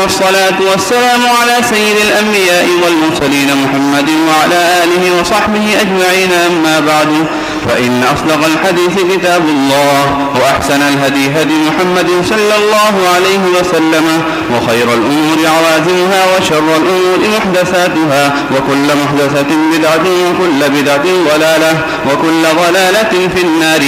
والصلاة والسلام على سيد الأنبياء والمرسلين محمد وعلى آله وصحبه أجمعين. أما بعد، فإن أصدق الحديث كتاب الله، وأحسن الهدي هدي محمد صلى الله عليه وسلم، وخير الأمور عوازمها، وشر الأمور محدثاتها، وكل محدثة بدعة، وكل بدعة ضلالة، وكل ضلالة في النار.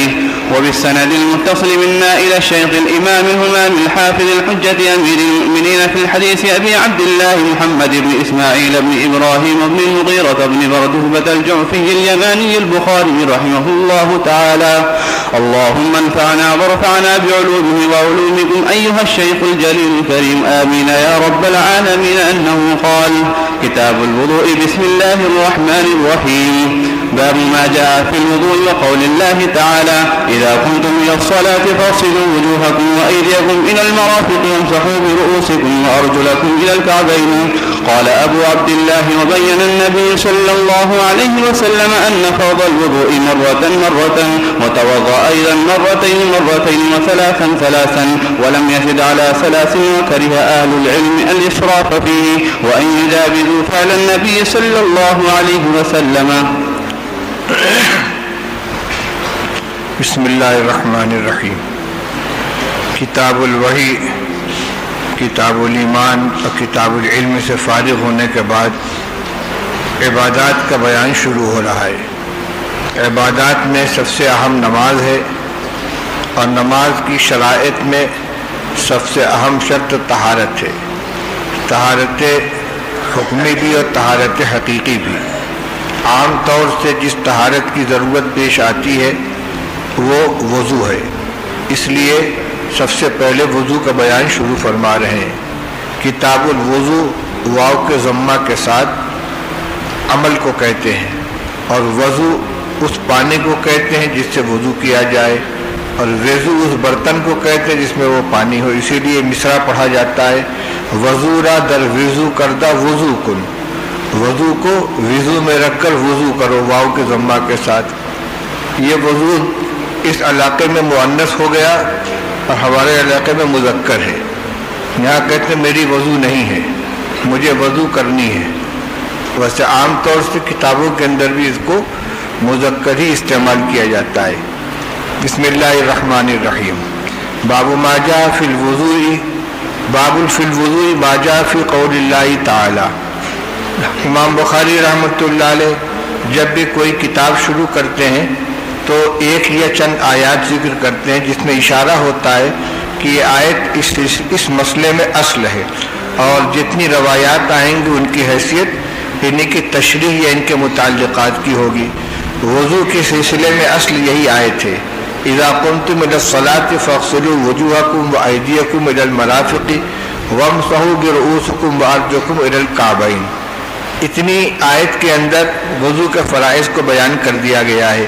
وبالسند المتصل منا إلى الشيخ الإمام الهمام الحافظ الحجة أمير المؤمنين في الحديث أبي عبد الله محمد بن إسماعيل بن إبراهيم بن المغيرة بن بردهبة الجعفي اليماني البخاري رحمه الله تعالى. اللهم انفعنا وارفعنا بعلومه وعلومكم أيها الشيخ الجليل الكريم، آمين يا رب العالمين. أنه قال: كتاب الوضوء. بسم الله الرحمن الرحيم. باب ما جاء في الوضوء وقول الله تعالى: إذا قمتم إلى الصلاة فاغسلوا وجوهكم وأيديكم إلى المرافق وامسحوا برؤوسكم وأرجلكم إلى الكعبين. قال أبو عبد الله: وبين النبي صلى الله عليه وسلم أن فرض الوضوء مرة وتوضأ أيضا مرتين وثلاثا ولم يزد على 3. وكره أهل العلم الإسراف فيه وأن يجاوزوا فعل النبي صلى الله عليه وسلم. بسم اللہ الرحمن الرحیم. کتاب الوحی، کتاب الایمان اور کتاب العلم سے فارغ ہونے کے بعد عبادات کا بیان شروع ہو رہا ہے. عبادات میں سب سے اہم نماز ہے، اور نماز کی شرائط میں سب سے اہم شرط طہارت ہے. طہارت حکمی بھی اور طہارت حقیقی بھی. عام طور سے جس طہارت کی ضرورت پیش آتی ہے وہ وضو ہے، اس لیے سب سے پہلے وضو کا بیان شروع فرما رہے ہیں. کتاب الوضو واو کے ضمہ کے ساتھ عمل کو کہتے ہیں، اور وضو اس پانی کو کہتے ہیں جس سے وضو کیا جائے، اور وضو اس برتن کو کہتے ہیں جس میں وہ پانی ہو. اسی لیے مصرع پڑھا جاتا ہے: وضو را در وضو کردہ وضو کن. وضو کو وضو میں رکھ کر وضو کرو، واو کے ضمہ کے ساتھ. یہ وضو اس علاقے میں مؤنث ہو گیا اور ہمارے علاقے میں مذکر ہے. یہاں کہتے ہیں میری وضو نہیں ہے، مجھے وضو کرنی ہے. ویسے عام طور سے کتابوں کے اندر بھی اس کو مذکر ہی استعمال کیا جاتا ہے. بسم اللہ الرحمن الرحیم. باب ما جاء فی الوضوء، باب فی الوضوء ما جاء فی قول اللہ تعالی. امام بخاری رحمۃ اللہ علیہ جب بھی کوئی کتاب شروع کرتے ہیں تو ایک یا چند آیات ذکر کرتے ہیں جس میں اشارہ ہوتا ہے کہ یہ آیت اس مسئلے میں اصل ہے، اور جتنی روایات آئیں گی ان کی حیثیت انہیں کی تشریح یا ان کے متعلقات کی ہوگی. وضو کے سلسلے میں اصل یہی آیت ہے: اذا قمتم الى الصلاة فاغسلوا وجوهكم وأيديكم الى المرافق وامسحوا برؤوسكم وأرجلكم الى الكعبين. اتنی آیت کے اندر وضو کے فرائض کو بیان کر دیا گیا ہے.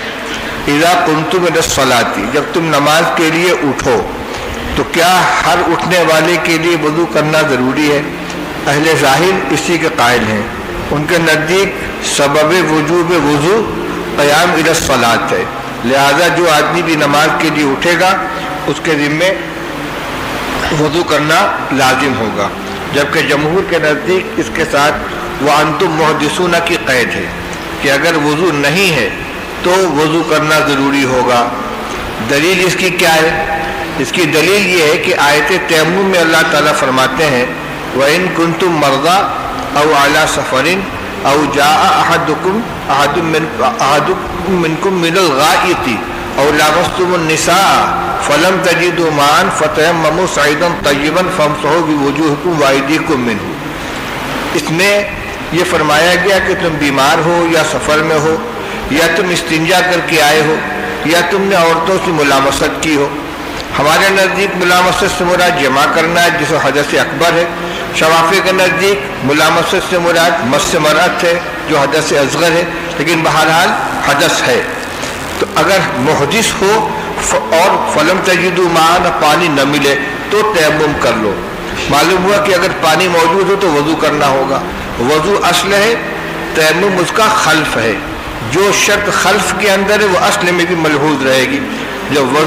اذا قمتم الى الصلاة، جب تم نماز کے لیے اٹھو تو کیا ہر اٹھنے والے کے لیے وضو کرنا ضروری ہے؟ اہل ظاہر اسی کے قائل ہیں. ان کے نزدیک سبب وجوب وضو قیام الى الصلاة ہے، لہذا جو آدمی بھی نماز کے لیے اٹھے گا اس کے ذمے وضو کرنا لازم ہوگا. جبکہ جمہور کے نزدیک اس کے ساتھ وَأَنْتُمْ مُحْدِثُونَ کی قید ہے کہ اگر وضو نہیں ہے تو وضو کرنا ضروری ہوگا. دلیل اس کی کیا ہے؟ اس کی دلیل یہ ہے کہ آیت تیمم میں اللہ تعالیٰ فرماتے ہیں: وَإِن كُنْتُمْ مَرْضَىٰ أَوْ عَلَىٰ سَفَرٍ أَوْ جَاءَ أَحَدُكُم مِّنكُم مِّنَ الْغَائِطِ أَوْ لَامَسْتُمُ النِّسَاءَ فَلَمْ تَجِدُوا مَاءً فَتَيَمَّمُوا صَعِيدًا طَيِّبًا فَامْسَحُوا بِوُجُوهِكُمْ وَأَيْدِيكُم مِّنْهُ. اس میں یہ فرمایا گیا کہ تم بیمار ہو یا سفر میں ہو، یا تم استنجا کر کے آئے ہو، یا تم نے عورتوں سے ملامست کی ہو. ہمارے نزدیک ملامست سے مراد جمع کرنا ہے جس کو حدث اکبر ہے. شوافی کے نزدیک ملامست سے مراد مس مرأت ہے جو حدث اصغر ہے، لیکن بہرحال حدث ہے. تو اگر محدث ہو اور فلم تجدوا ماء، پانی نہ ملے تو تیمم کر لو. معلوم ہوا کہ اگر پانی موجود ہو تو وضو کرنا ہوگا. وضو اصل ہے، تیمم اس کا خلف ہے. جو شرط خلف کے اندر ہے وہ اصل میں بھی ملحوظ رہے گی. جب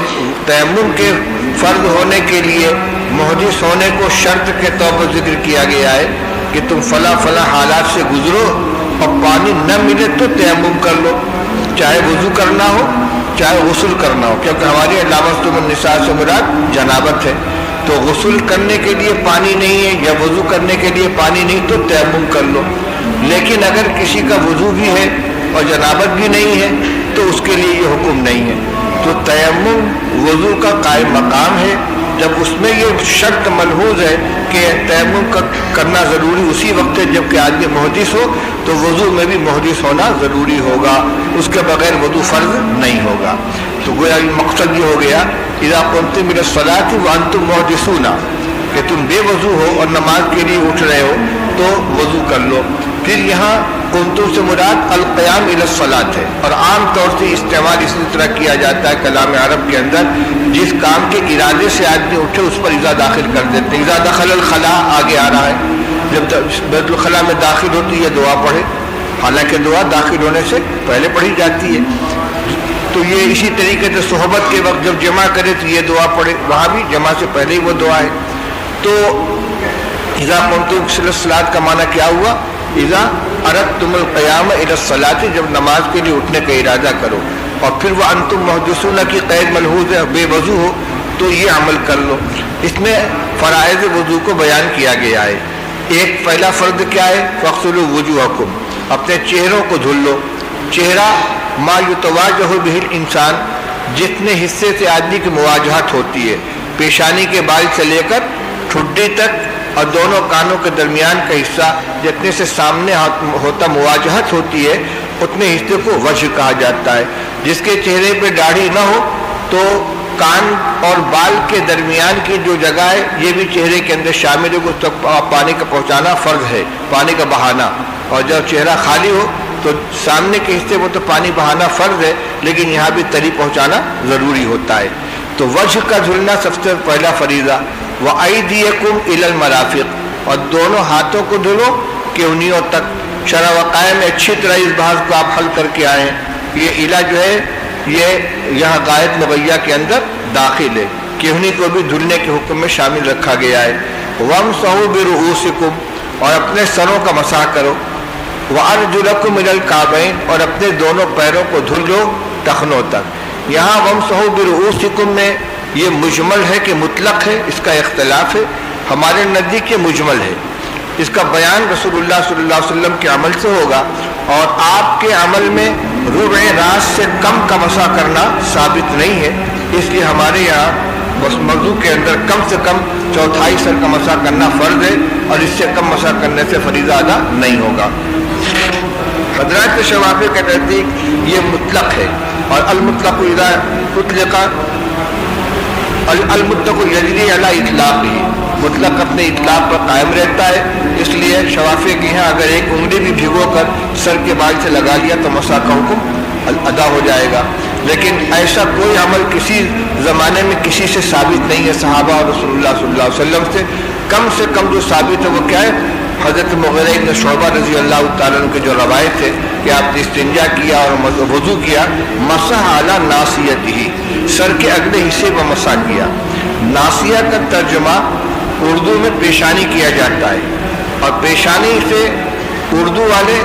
تیمم کے فرض ہونے کے لیے محدث ہونے کو شرط کے طور پر ذکر کیا گیا ہے کہ تم فلاں فلاں حالات سے گزرو اور پانی نہ ملے تو تیمم کر لو، چاہے وضو کرنا ہو چاہے غسل کرنا ہو، کیونکہ ہماری لامستم النساء سے مراد جنابت ہے، تو غسل کرنے کے لیے پانی نہیں ہے یا وضو کرنے کے لیے پانی نہیں تو تیمم کر لو۔ لیکن اگر کسی کا وضو بھی ہے اور جنابت بھی نہیں ہے تو اس کے لیے یہ حکم نہیں ہے، تو تیمم وضو کا قائم مقام ہے۔ جب اس میں یہ شرط ملحوظ ہے کہ تیمم کرنا ضروری اسی وقت ہے جب کہ آدمی محدث ہو، تو وضو میں بھی محدث ہونا ضروری ہوگا، اس کے بغیر وضو فرض نہیں ہوگا۔ تو گویا مقصد یہ ہو گیا اذا قمتم الى الصلاة وانتم محدثون، کہ تم بے وضو ہو اور نماز کے لیے اٹھ رہے ہو تو وضو کر لو۔ پھر یہاں قمتم سے مراد القیام الی الصلاۃ ہے، اور عام طور سے استعمال اسی طرح کیا جاتا ہے کلام عرب کے اندر، جس کام کے ارادے سے آدمی اٹھے اس پر اذا داخل کر دیتے ہیں۔ اذا دخل الخلاء آگے آ رہا ہے، جب بیت الخلاء میں داخل ہوتی ہے دعا پڑھے، حالانکہ دعا داخل ہونے سے پہلے پڑھی جاتی ہے۔ تو یہ اسی طریقے سے صحبت کے وقت جب جمع کرے تو یہ دعا پڑھے، وہاں بھی جمع سے پہلے ہی وہ دعا ہے۔ تو اذا قمتم الی الصلاۃ کا معنی کیا ہوا؟ اذا اردتم القیام الی الصلاۃ، جب نماز کے لیے اٹھنے کا ارادہ کرو، اور پھر وہ انتم محدثون کی قید ملحوظ ہے، بے وضو ہو تو یہ عمل کر لو۔ اس میں فرائض وضو کو بیان کیا گیا ہے۔ ایک پہلا فرض کیا ہے؟ فاغسلوا وجوہکم، اپنے چہروں کو دھل لو۔ چہرہ ما یتواجہ بہ الانسان، جتنے حصے سے آدمی کی مواجہت ہوتی ہے، پیشانی کے بال سے لے کر ٹھڈی تک اور دونوں کانوں کے درمیان کا حصہ جتنے سے سامنے ہوتا مواجہت ہوتی ہے، اتنے حصے کو وجہ کہا جاتا ہے۔ جس کے چہرے پہ داڑھی نہ ہو تو کان اور بال کے درمیان کی جو جگہ ہے یہ بھی چہرے کے اندر شامل ہے، اس تک پانی کا پہنچانا فرض ہے، پانی کا بہانا۔ اور جب چہرہ خالی ہو تو سامنے کے حصے کو تو پانی بہانا فرض ہے، لیکن یہاں بھی تری پہنچانا ضروری ہوتا ہے۔ تو وجہ کا دھلنا سب سے پہلا فریضہ۔ وَأَيْدِيَكُمْ إِلَى الْمَرَافِقِ، اور دونوں ہاتھوں کو دھلو کہنیوں تک۔ شرح وقائع میں اچھی طرح اس بحث کو آپ حل کر کے آئے ہیں۔ یہ الہ جو ہے یہ یہاں غائب مغیہ کے اندر داخل ہے، کہنی کو بھی دھلنے کے حکم میں شامل رکھا گیا ہے۔ وَامْسَحُوا بِرُؤُوسِكُمْ، اور اپنے سروں کا مسح کرو۔ وَأَرْجُلَكُمْ إِلَى الْكَعْبَيْنِ، اور اپنے دونوں پیروں کو دھل لو ٹخنوں تک۔ یہاں وَامْسَحُوا بِرُؤُوسِكُمْ میں یہ مجمل ہے کہ مطلق ہے، اس کا اختلاف ہے۔ ہمارے نزدیک یہ مجمل ہے، اس کا بیان رسول اللہ صلی اللہ علیہ وسلم کے عمل سے ہوگا، اور آپ کے عمل میں ربع راس سے کم کا مسح کرنا ثابت نہیں ہے، اس لیے ہمارے یہاں بس موضوع کے اندر کم سے کم چوتھائی سر کا مسح کرنا فرض ہے، اور اس سے کم مسح کرنے سے فریضہ ادا نہیں ہوگا۔ حضرات شوافی کے نزدیک یہ مطلق ہے، اور المطلق اذا اطلق المطلق یجری علی اطلاق ہی، مطلق اپنے اطلاق پر قائم رہتا ہے، اس لیے شوافی کے یہاں اگر ایک انگلی بھی بھگو کر سر کے بال سے لگا لیا تو مسح کا حکم ادا ہو جائے گا۔ لیکن ایسا کوئی عمل کسی زمانے میں کسی سے ثابت نہیں ہے، صحابہ اور رسول اللہ صلی اللہ علیہ وسلم سے کم جو ثابت ہے وہ کیا ہے؟ حضرت مغیرہ بن شعبہ رضی اللہ تعالیٰ عنہ کی جو روایت ہے کہ آپ نے استنجا کیا اور وضو کیا، مسح علی ناصیتہ، سر کے اگلے حصے پر مسح کیا۔ ناصیہ کا ترجمہ اردو میں پیشانی کیا جاتا ہے، اور پیشانی سے اردو والے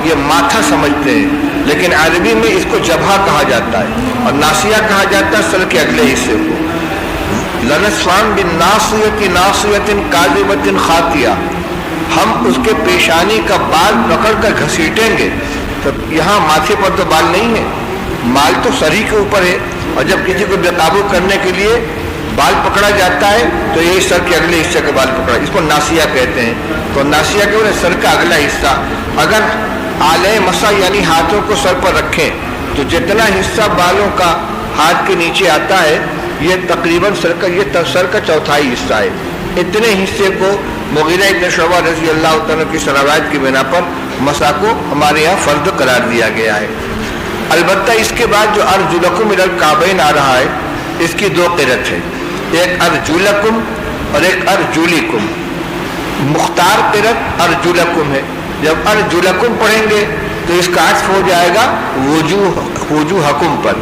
یہ ماتھا سمجھتے ہیں، لیکن عربی میں اس کو جبہہ کہا جاتا ہے، اور ناصیہ کہا جاتا ہے سر کے اگلے حصے کو۔ لنصفان بالناصیۃ ناصیۃ کاذبۃ خاطیہ، ہم اس کے پیشانی کا بال پکڑ کر گھسیٹیں گے، تو یہاں ماتھے پر تو بال نہیں ہے، بال تو سر ہی کے اوپر ہے، اور جب کسی کو بے قابو کرنے کے لیے بال پکڑا جاتا ہے تو یہ سر کے اگلے حصے کے بال پکڑا، اس کو ناصیہ کہتے ہیں۔ تو ناصیہ کے اوپر سر کا اگلا حصہ، اگر آلے مسح یعنی ہاتھوں کو سر پر رکھیں تو جتنا حصہ بالوں کا ہاتھ کے نیچے آتا ہے یہ تقریباً سر کا چوتھائی حصہ ہے۔ اتنے حصے کو مغیرہ بن شعبہ رضی اللہ تعالیٰ کی روایت کی بنا پر مسح کو ہمارے یہاں فرض قرار دیا گیا ہے۔ البتہ اس کے بعد جو ارجلکم الی الکعبین آ رہا ہے اس کی دو قرأت ہے، ایک ارجلکم اور ایک ارجلکم۔ مختار قرأت ارجلکم ہے، جب ارجلکم پڑھیں گے تو اس کا عطف ہو جائے گا وجوہکم پر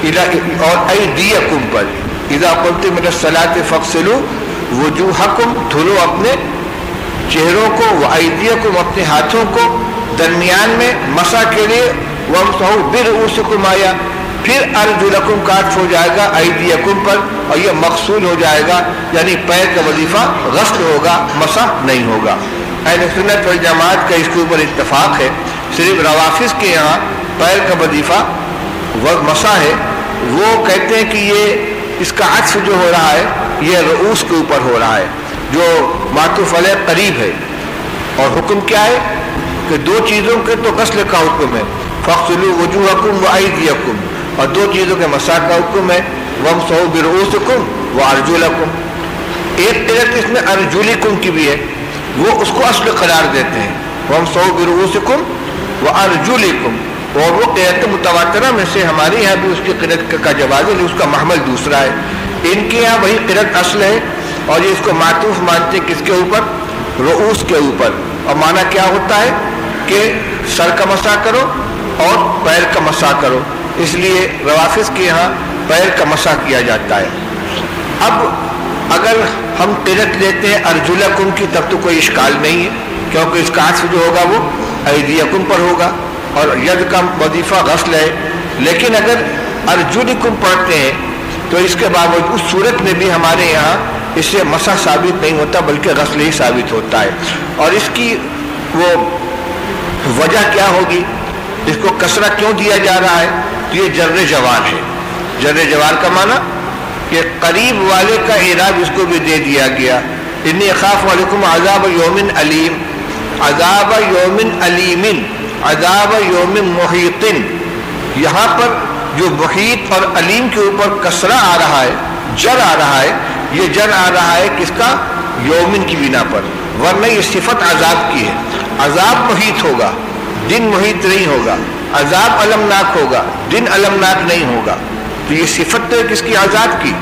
اور ایدیکم پر، اذا قمتم من الصلاۃ فاغسلوا وجوہکم، دھلو اپنے چہروں کو، وایدیکم اپنے ہاتھوں کو، درمیان میں مسح کے لیے وامسحوا برؤوسکم آیا، پھر ارجلکم کا عطف ہو جائے گا ایدیکم پر، اور یہ مغسول ہو جائے گا، یعنی پیر کا وظیفہ غسل ہوگا، مسح نہیں ہوگا۔ اہل سنت والجماعت کا اس کے اوپر اتفاق ہے، صرف روافض کے یہاں پیر کا وظیفہ مسح ہے، وہ کہتے ہیں کہ یہ اس کا عطف جو ہو رہا ہے یہ رؤوس کے اوپر ہو رہا ہے، جو معطوف علیہ قریب ہے، اور حکم کیا ہے کہ دو چیزوں کے تو غسل کا حکم ہے، فاغسلوا وجوہکم وایدیکم، اور دو چیزوں کے مسح کا حکم ہے، وامسحوا برؤوسکم وارجلکم۔ ایک قرأت اس میں ارجلکم کی بھی ہے، وہ اس کو اصل قرار دیتے ہیں، وامسحوا برؤوسکم وارجلکم، اور وہ قرأت متواترہ میں سے ہمارے یہاں بھی اس کی قرأت کا جواز ہے، اس کا محمل دوسرا ہے، ان کے یہاں وہی قرأت اصل ہے، اور یہ اس کو معطوف مانتے ہیں کس کے اوپر؟ رؤوس کے اوپر، اور معنی کیا ہوتا ہے کہ سر کا مسح کرو اور پیر کا مسح کرو، اس لیے روافض کے یہاں پیر کا مسح کیا جاتا ہے۔ اب اگر ہم قرأت لیتے ہیں ارجلکم کی تب تو کوئی اشکال نہیں ہے، کیونکہ اس کا عطف جو ہوگا وہ ایدیکم پر ہوگا، اور ید کا وظیفہ غسل ہے، لیکن اگر ارجلکم پڑھتے ہیں تو اس کے باوجود اس صورت میں بھی ہمارے یہاں اس سے مسح ثابت نہیں ہوتا بلکہ غسل ہی ثابت ہوتا ہے، اور اس کی وہ وجہ کیا ہوگی، اس کو کسرہ کیوں دیا جا رہا ہے؟ تو یہ جر جوار ہے، جر جوار کا معنی کہ قریب والے کا اعراب اس کو بھی دے دیا گیا، انی اخاف علیکم عذاب یوم علیم، عذاب یوم علیم، عذاب یوم محیط، یہاں پر جو محیط اور علیم کے اوپر کسرہ آ رہا ہے، جر آ رہا ہے، یہ جر آ رہا ہے کس کا؟ یومن کی بنا پر، ورنہ یہ صفت عذاب کی ہے، عذاب محیط ہوگا، دن محیط نہیں ہوگا، عذاب المناک ہوگا، دن المناک نہیں ہوگا، تو یہ صفت تو ہے کس کی؟ عذاب کی،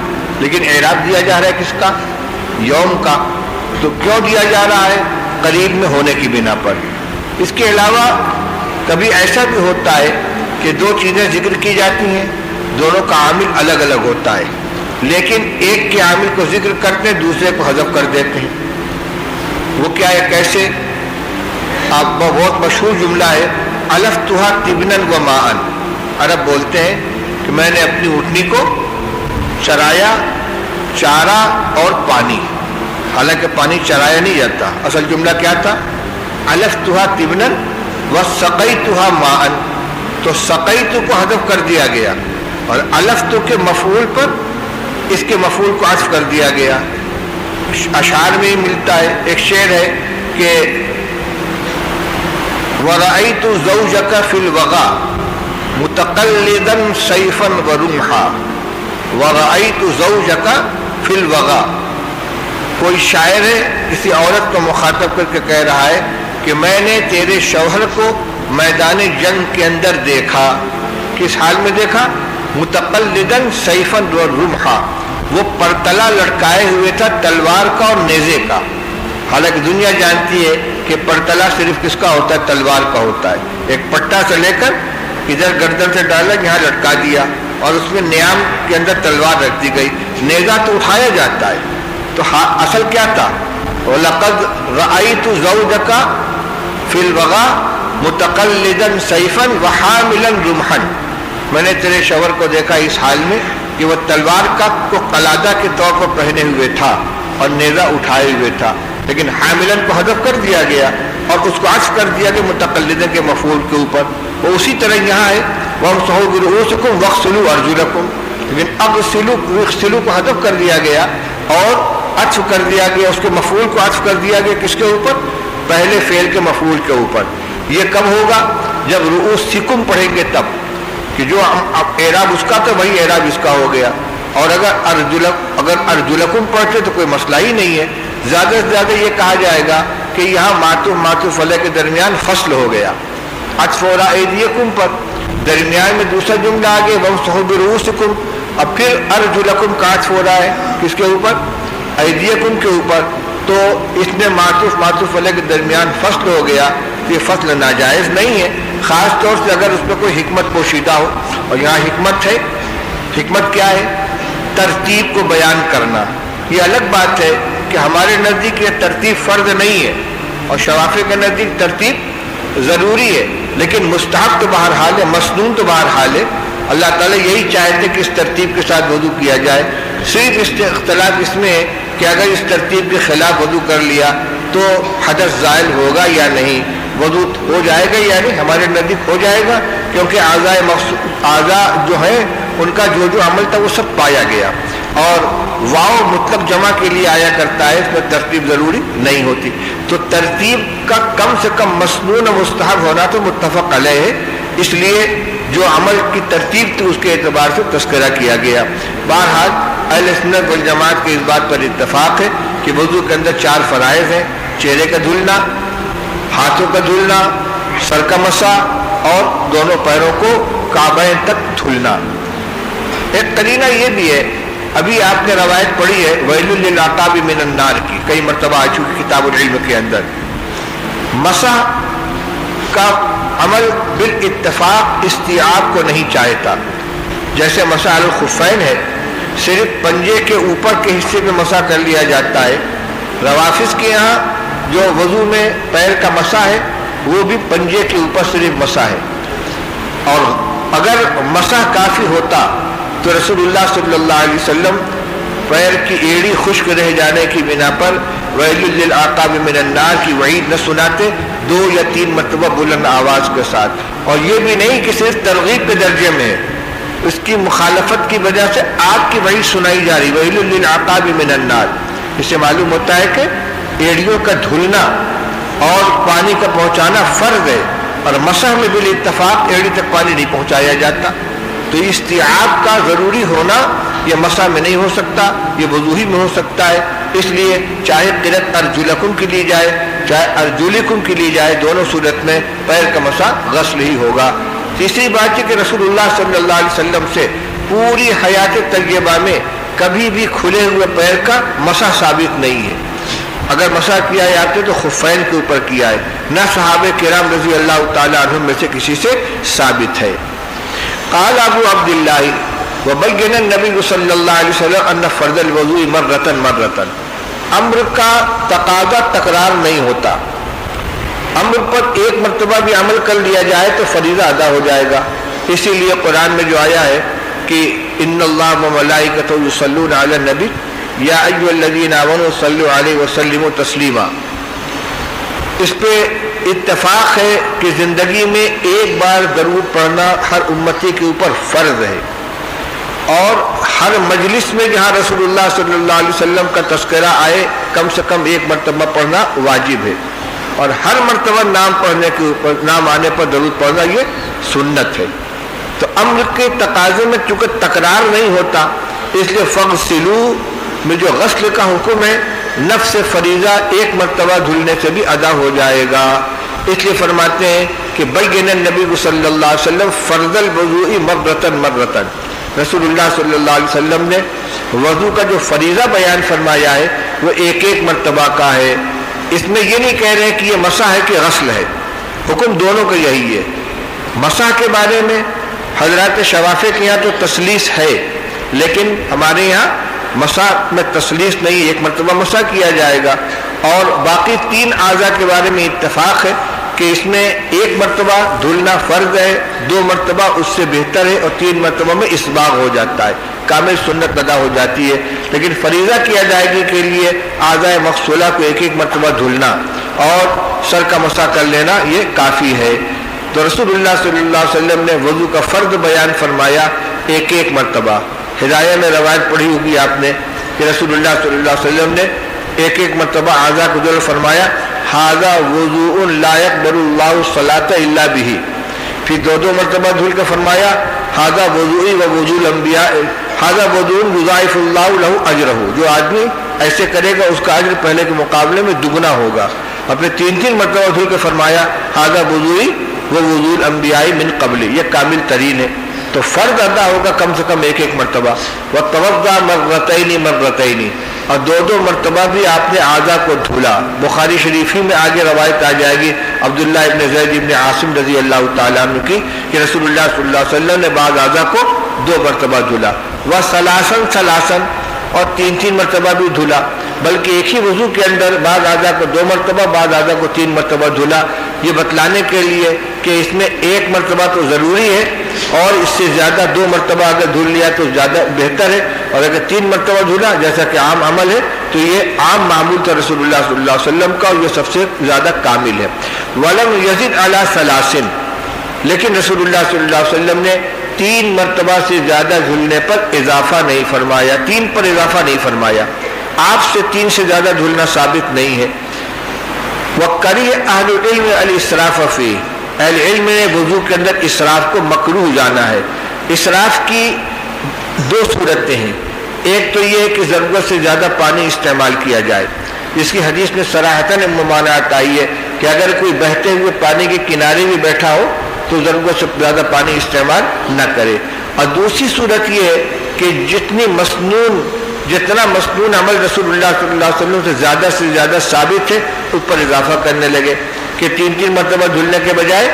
لیکن اعراب دیا جا رہا ہے کس کا؟ یوم کا، تو کیوں دیا جا رہا ہے؟ قریب میں ہونے کی بنا پر۔ اس کے علاوہ کبھی ایسا بھی ہوتا ہے کہ دو چیزیں ذکر کی جاتی ہیں، دونوں کا عامل الگ الگ ہوتا ہے، لیکن ایک کے عامل کو ذکر کرتے ہیں دوسرے کو حذف کر دیتے ہیں، وہ کیا ہے؟ کیسے؟ آپ بہت مشہور جملہ ہے، الفتھا طبنا و ماء، عرب بولتے ہیں کہ میں نے اپنی اونٹنی کو چرایا، چارہ اور پانی، حالانکہ پانی چرایا نہیں جاتا، اصل جملہ کیا تھا؟ الفتھا طبنا و سقیتھا ماء، تو سقیت کو حذف کر دیا گیا، اور الفت کے مفعول پر اس کے مفعول کو عطف کر دیا گیا۔ اشعار میں ملتا ہے، ایک شعر ہے کہ وَرَأَيْتُ زَوْجَكَ فِي الْوَغَى مُتَقَلِّدًا سَيْفًا وَرُمْحًا، وَرَأَيْتُ زَوْجَكَ فِي الْوَغَى، کوئی شاعر ہے کسی عورت کو مخاطب کر کے کہہ رہا ہے کہ میں نے تیرے شوہر کو میدان جنگ کے اندر دیکھا، کس حال میں دیکھا؟ متقلداً سیفاً ورمحا، وہ پرتلا لٹکائے ہوئے تھا تلوار کا اور نیزے کا، حالانکہ دنیا جانتی ہے کہ پرتلا صرف کس کا ہوتا ہے؟ تلوار کا ہوتا ہے، ایک پٹا سے لے کر ادھر گردن سے ڈالا یہاں لٹکا دیا، اور اس میں نیام کے اندر تلوار رکھ دی گئی، نیزہ تو اٹھایا جاتا ہے، تو اصل کیا تھا؟ وَلَقَدْ رَأَيْتُ زَوْجَكَ فِي الْوَغَى مُتَقَلِّدًا سَيْفًا وَحَامِلًا رُمْحًا، میں نے تیرے شوہر کو دیکھا اس حال میں کہ وہ تلوار کا کو قلادہ کے طور پر پہنے ہوئے تھا اور نیزہ اٹھائے ہوئے تھا، لیکن حاملن کو حذف کر دیا گیا اور اس کو عطف کر دیا کہ متقلدن کے مفعول کے اوپر، وہ اسی طرح یہاں ہے وَامْسَحُوا بِرُؤُوسِكُمْ وَاغْسِلُوا أَرْجُلَكُمْ، لیکن اغسلوا کو حذف کر دیا گیا اور عطف کر دیا گیا، اس کے مفعول کو عطف کر دیا گیا کس کے اوپر؟ پہلے فعل کے مفعول کے اوپر۔ یہ کب ہوگا؟ جب رؤوسکم پڑھیں گے تب، کہ جو اعراب اس کا تو وہی اعراب اس کا ہو گیا، اور اگر ارجلکم پڑھتے تو کوئی مسئلہ ہی نہیں ہے، زیادہ سے زیادہ یہ کہا جائے گا کہ یہاں معطوف علیہ کے درمیان فصل ہو گیا، عطف ہو رہا ایدیکم پر، درمیان میں دوسرا جملہ آگے وامسحوا برؤوسکم، اب پھر ارجلکم کا عطف ہو رہا ہے کس کے اوپر؟ ایدیکم کے اوپر، تو اس میں معطوف علیہ کے درمیان فصل ہو گیا، یہ فصل ناجائز نہیں ہے، خاص طور سے اگر اس میں کوئی حکمت پوشیدہ ہو. اور یہاں حکمت ہے. حکمت کیا ہے؟ ترتیب کو بیان کرنا. یہ الگ بات ہے کہ ہمارے نزدیک یہ ترتیب فرض نہیں ہے اور شوافی کے نزدیک ترتیب ضروری ہے، لیکن مستحب تو بہرحال ہے، مسنون تو بہرحال ہے. اللہ تعالیٰ یہی چاہتے کہ اس ترتیب کے ساتھ وضو کیا جائے. صرف اختلاف اس میں ہے کہ اگر اس ترتیب کے خلاف وضو کر لیا تو حدث زائل ہوگا یا نہیں، وضو ہو جائے گا یا نہیں. ہمارے نزدیک ہو جائے گا، کیونکہ اعضاء جو ہیں ان کا جو عمل تھا وہ سب پایا گیا. اور واو مطلق جمع کے لیے آیا کرتا ہے، اس میں ترتیب ضروری نہیں ہوتی. تو ترتیب کا کم سے کم مسنون و مستحب ہونا تو متفق علیہ ہے، اس لیے جو عمل کی ترتیب تھی اس کے اعتبار سے تذکرہ کیا گیا. بہرحال اہل سنت والجماعت کے اس بات پر اتفاق ہے کہ وضو کے اندر 4 فرائض ہیں: چہرے کا دھلنا، ہاتھوں کا دھلنا، سر کا مسح اور دونوں پیروں کو کعبین تک دھلنا. ایک قرینہ یہ بھی ہے، ابھی آپ نے روایت پڑھی ہے ویل للعقاب من النار کی، کئی مرتبہ آ چکی کتاب العلم کے اندر. مسح کا عمل بالاتفاق استیعاب کو نہیں چاہتا. جیسے مسح الخفین ہے، صرف پنجے کے اوپر کے حصے میں مسح کر لیا جاتا ہے. روافظ کے یہاں جو وضو میں پیر کا مسح ہے وہ بھی پنجے کے اوپر صرف مسح ہے. اور اگر مسح کافی ہوتا تو رسول اللہ صلی اللہ علیہ وسلم پیر کی ایڑی خشک رہ جانے کی بنا پر ویل للعقاب من النار کی وعید نہ سناتے 2 یا 3 مرتبہ بلند آواز کے ساتھ. اور یہ بھی نہیں کہ صرف ترغیب کے درجے میں، اس کی مخالفت کی وجہ سے آگ کی وعید سنائی جا رہی ویل للعقاب من النار. اس سے معلوم ہوتا ہے کہ ایڑیوں کا دھلنا اور پانی کا پہنچانا فرض ہے، اور مسح میں بالاتفاق ایڑی تک پانی نہیں پہنچایا جاتا. تو استیعاب کا ضروری ہونا یہ مسح میں نہیں ہو سکتا، یہ وضو ہی میں ہو سکتا ہے. اس لیے چاہے قرأت ارجلکم کی لی جائے چاہے ارجلکم کی لی جائے، دونوں صورت میں پیر کا مسح غسل ہی ہوگا. تیسری بات یہ کہ رسول اللہ صلی اللہ علیہ وسلم سے پوری حیات طیبہ میں کبھی بھی کھلے ہوئے پیر کا مسح ثابت نہیں ہے. اگر مسح کیا جاتے تو خفین کے اوپر کیا ہے، نہ صحابہ کرام رضی اللہ تعالیٰ عنہم میں سے کسی سے ثابت ہے. قال ابو عبد اللہ وبین النبی صلی اللہ علیہ وسلم ان فرض الوضوء مرتن. امر کا تقاضا تکرار نہیں ہوتا. امر پر ایک مرتبہ بھی عمل کر لیا جائے تو فریضہ ادا ہو جائے گا. اسی لیے قرآن میں جو آیا ہے کہ ان اللہ وملائکتہ یصلون علی النبی یا ایھا الذین آمنوا صلوا علیہ وسلموا تسلیما، اس پہ اتفاق ہے کہ زندگی میں ایک بار درود پڑھنا ہر امتی کے اوپر فرض ہے، اور ہر مجلس میں جہاں رسول اللہ صلی اللہ علیہ وسلم کا تذکرہ آئے کم سے کم ایک مرتبہ پڑھنا واجب ہے، اور ہر مرتبہ نام پڑھنے کے اوپر نام آنے پر درود پڑھنا یہ سنت ہے. تو امر کے تقاضے میں چونکہ تکرار نہیں ہوتا، اس لیے فغسلوا میں جو غسل کا حکم ہے نفس فریضہ ایک مرتبہ دھلنے سے بھی ادا ہو جائے گا. اس لیے فرماتے ہیں کہ بین النبی صلی اللہ علیہ وسلم فرض الوضوء مرتن. رسول اللہ صلی اللہ علیہ وسلم نے وضو کا جو فریضہ بیان فرمایا ہے وہ ایک مرتبہ کا ہے. اس میں یہ نہیں کہہ رہے کہ یہ مسح ہے کہ غسل ہے، حکم دونوں کا یہی ہے. مسح کے بارے میں حضرات شوافی کے یہاں تو تسلیس ہے، لیکن ہمارے یہاں مسح میں تسلیس نہیں، ایک مرتبہ مسح کیا جائے گا. اور باقی 3 اعضاء کے بارے میں اتفاق ہے کہ اس میں ایک مرتبہ دھلنا فرض ہے، 2 مرتبہ اس سے بہتر ہے، اور 3 مرتبہ میں اسباغ ہو جاتا ہے، کامل سنت ادا ہو جاتی ہے. لیکن فریضہ کیا جائے گی کے لیے اعضاء مغسولہ کو ایک مرتبہ دھلنا اور سر کا مسح کر لینا یہ کافی ہے. تو رسول اللہ صلی اللہ علیہ وسلم نے وضو کا فرض بیان فرمایا ایک مرتبہ. ہدایہ میں روایت پڑھی ہوگی آپ نے کہ رسول اللہ صلی اللہ علیہ وسلم نے ایک مرتبہ اعضاء کو دھل فرمایا ھذا وضوء لا يقبل اللہ الصلاۃ الا به. پھر 2 مرتبہ دھل کے فرمایا ھذا وضوء ووضوء الانبیاء ھذا وضوء یضاعف اللہ له اجرہ. جو آدمی ایسے کرے گا اس کا اجر پہلے کے مقابلے میں دگنا ہوگا. اپنے 3 مرتبہ دھل کے فرمایا ھذا وضوء ووضوء الانبیاء من قبل، یہ کامل ترین ہے. تو فرض ادا ہوگا کم سے کم ایک مرتبہ. وتوضا مرتين اور دو دو مرتبہ بھی آپ نے اعضاء کو دھولا۔ بخاری شریف ہی میں آگے روایت آ جائے گی عبداللہ ابن زید ابن عاصم رضی اللہ تعالیٰ عنہ کی کہ رسول اللہ صلی اللہ علیہ وسلم نے بعض اعضاء کو 2 مرتبہ دھولا، وہ سلاسن اور 3 مرتبہ بھی دھولا، بلکہ ایک ہی وضو کے اندر بعض اعضاء کو 2 مرتبہ بعض اعضاء کو 3 مرتبہ دھولا، یہ بتلانے کے لیے کہ اس میں 1 مرتبہ تو ضروری ہے اور اس سے زیادہ 2 مرتبہ اگر دھل لیا تو زیادہ بہتر ہے، اور اگر 3 مرتبہ دھولا جیسا کہ عام عمل ہے تو یہ عام معمول تھا رسول اللہ صلی اللہ علیہ وسلم کا، اور یہ سب سے زیادہ کامل ہے۔ وَلَمْ يَزِدْ عَلَى ثَلَاثٍ، لیکن رسول اللہ صلی اللہ علیہ وسلم نے 3 مرتبہ سے زیادہ دھلنے پر اضافہ نہیں فرمایا، 3 پر اضافہ نہیں فرمایا، آپ سے 3 سے زیادہ دھلنا ثابت نہیں ہے۔ وَقَرِهَ أَهْلُ الْعِلْمِ الْإِسْرَافَ فِيهِ، اہل علم نے وضو کے اندر اسراف کو مکروہ جانا ہے۔ اسراف کی 2 صورتیں ہیں، ایک تو یہ ہے کہ ضرورت سے زیادہ پانی استعمال کیا جائے، جس کی حدیث میں صراحتاً ممانعت آئی ہے کہ اگر کوئی بہتے ہوئے پانی کے کنارے بھی بیٹھا ہو تو ضرورت سے زیادہ پانی استعمال نہ کرے، اور دوسری صورت یہ ہے کہ جتنا مسنون عمل رسول اللہ صلی اللہ علیہ وسلم سے زیادہ ثابت ہے اس پر اضافہ کرنے لگے کہ 3 مرتبہ دھلنے کے بجائے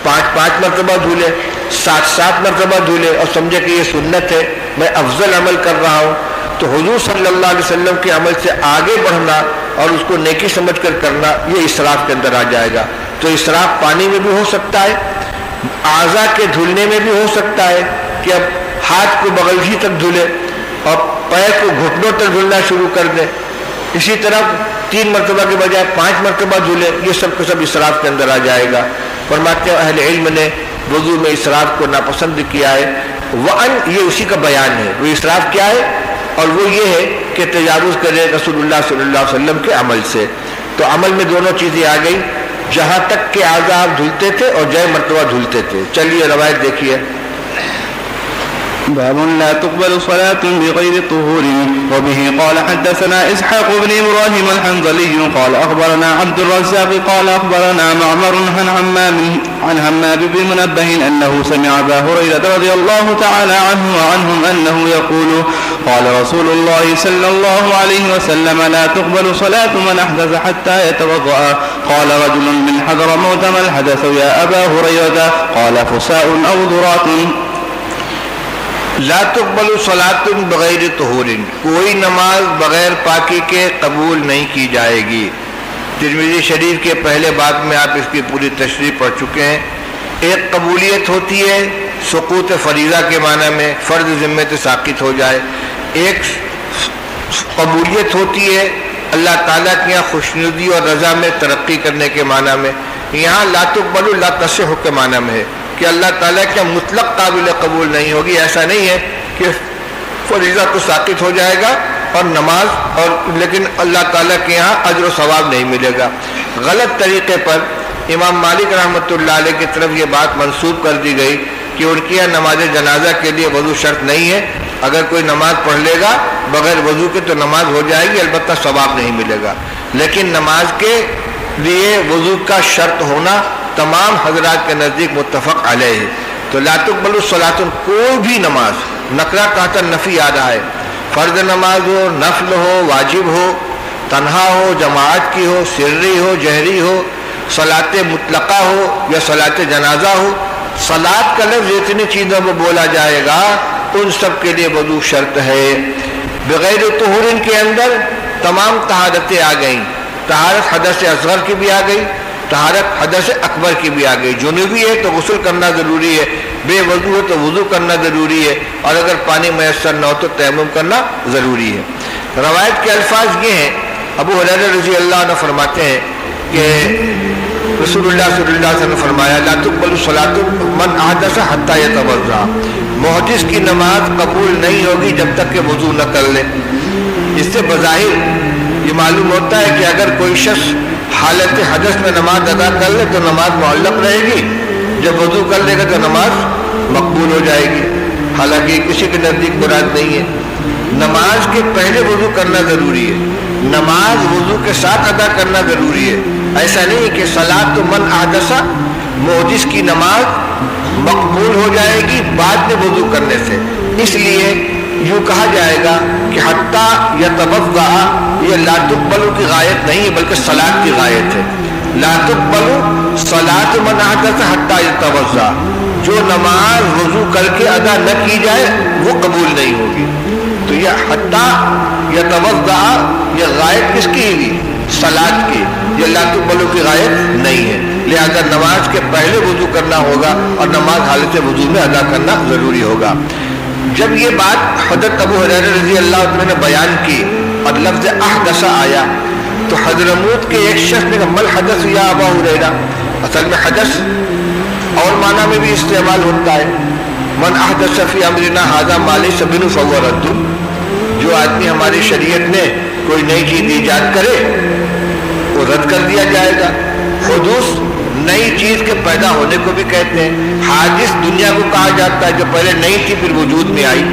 5 مرتبہ دھولے، 7 مرتبہ دھولے، اور سمجھے کہ یہ سنت ہے، میں افضل عمل کر رہا ہوں، تو حضور صلی اللہ علیہ وسلم کے عمل سے آگے بڑھنا اور اس کو نیکی سمجھ کر کرنا یہ اسراف کے اندر آ جائے گا۔ تو اسراف پانی میں بھی ہو سکتا ہے، اعضاء کے دھلنے میں بھی ہو سکتا ہے کہ اب ہاتھ کو بغل ہی تک دھلے اور پیر کو گھٹنوں تک دھلنا شروع کر دے، اسی طرح 3 مرتبہ کے بجائے 5 مرتبہ دھلے، یہ سب کا سب اسراف کے اندر آ جائے گا۔ فرماتے ہیں اہل علم نے وضو میں اسراف کو ناپسند کیا ہے، وَأَن، یہ اسی کا بیان ہے، وہ اسراف کیا ہے، اور وہ یہ ہے کہ تجاوز کرے رسول اللہ صلی اللہ علیہ وسلم کے عمل سے۔ تو عمل میں دونوں چیزیں آ گئی، جہاں تک کہ اعضاء آپ دھلتے تھے اور جائے مرتبہ دھلتے تھے۔ چلیے روایت دیکھیے۔ باب لا تقبل صلاة بغير طهور. وبه قال حدثنا إسحاق بن إبراهيم الحنظلي قال أخبرنا عبد الرزاق قال أخبرنا معمر عن همام بن منبه أنه سمع أبا هريرة رضي الله تعالى عنه وعنهم أنه يقول قال رسول الله صلى الله عليه وسلم لا تقبل صلاة من أحدث حتى يتوضأ. قال رجل من حضرموت ما الحدث يا أبا هريرة؟ قال فساء أو ذرات. لا تقبل صلاۃ بغیر طہور، کوئی نماز بغیر پاکی کے قبول نہیں کی جائے گی۔ ترمذی شریف کے پہلے باب میں آپ اس کی پوری تشریح پڑھ چکے ہیں۔ ایک قبولیت ہوتی ہے سقوط فریضہ کے معنی میں، فرض ذمہ سے ساقط ہو جائے، ایک قبولیت ہوتی ہے اللہ تعالیٰ کے یہاں خوشنودی اور رضا میں ترقی کرنے کے معنی میں۔ یہاں لا تقبل لا تصح کے معنی میں ہے کہ اللہ تعالیٰ کے مطلق قابل قبول نہیں ہوگی۔ ایسا نہیں ہے کہ فریضہ تو ساقط ہو جائے گا اور نماز اور لیکن اللہ تعالیٰ کے یہاں اجر و ثواب نہیں ملے گا۔ غلط طریقے پر امام مالک رحمۃ اللہ علیہ کی طرف یہ بات منسوب کر دی گئی کہ ان کے یہاں نماز جنازہ کے لیے وضو شرط نہیں ہے، اگر کوئی نماز پڑھ لے گا بغیر وضو کے تو نماز ہو جائے گی، البتہ ثواب نہیں ملے گا۔ لیکن نماز کے لیے وضو کا شرط ہونا تمام حضرات کے نزدیک متفق علیہ ہے۔ تو لا تقبل الصلاۃ، کوئی بھی نماز، نکرہ تحت نفی آ رہا ہے، فرض نماز ہو، نفل ہو، واجب ہو، تنہا ہو، جماعت کی ہو، سری ہو، جہری ہو، صلاۃ مطلقہ ہو یا صلاۃ جنازہ ہو، صلاۃ کا لفظ جتنی چیزوں میں بولا جائے گا ان سب کے لیے وضو شرط ہے۔ بغیر طہور کے اندر تمام طہارتیں آ گئیں، طہارت حدث اصغر کی بھی آ گئی، طہارت حدث اکبر کی بھی آ گئی۔ جنوبی ہے تو غسل کرنا ضروری ہے، بے وضو ہے تو وضو کرنا ضروری ہے، اور اگر پانی میسر نہ ہو تو تیمم کرنا ضروری ہے۔ روایت کے الفاظ یہ ہیں، ابو ہریرہ رضی اللہ عنہ فرماتے ہیں کہ رسول اللہ صلی اللہ علیہ وسلم نے فرمایا لا تقبل صلاۃ من احدث حتی یتوضا، محدث کی نماز قبول نہیں ہوگی جب تک کہ وضو نہ کر لے۔ اس سے بظاہر یہ معلوم ہوتا ہے کہ اگر کوئی شخص حالت حدث میں نماز ادا کر لے تو نماز معلق رہے گی، جب وضو کر لے گا تو نماز مقبول ہو جائے گی، حالانکہ کسی کے نزدیک مراد نہیں ہے۔ نماز کے پہلے وضو کرنا ضروری ہے، نماز وضو کے ساتھ ادا کرنا ضروری ہے۔ ایسا نہیں کہ صلاۃ من احدث، محدث کی نماز مقبول ہو جائے گی بعد میں وضو کرنے سے۔ اس لیے یوں کہا جائے گا کہ حتیٰ یتوضأ یہ لا تقبل کی غایت نہیں ہے بلکہ صلاۃ کی غایت ہے. لا تقبل صلاۃ من احدث حتیٰ یتوضأ، جو نماز وضو کر کے ادا نہ کی جائے وہ قبول نہیں ہوگی. تو یہ حتیٰ یتوضأ یہ غایت کس کی ہوئی؟ صلاۃ کی. یہ لا تقبل کی غایت نہیں ہے، لہذا نماز کے پہلے وضو کرنا ہوگا اور نماز حالت وضو میں ادا کرنا ضروری ہوگا. جب یہ بات حضرت ابو ہریرہ رضی اللہ عنہ نے بیان کی اور لفظ احدث آیا تو حضرموت کے ایک شخص نے کہا مل حدث یا ابا ہریرہ. اصل میں حدث اور معنی میں بھی استعمال ہوتا ہے. من احدث فی امرنا ھذا ما لیس منہ فہو رد، جو آدمی ہماری شریعت میں کوئی نئی چیز ایجاد کرے وہ رد کر دیا جائے گا. حدوث نئی چیز کے پیدا ہونے کو بھی کہتے ہیں. حادث دنیا کو کہا جاتا ہے جو پہلے نہیں تھی پھر وجود میں آئی.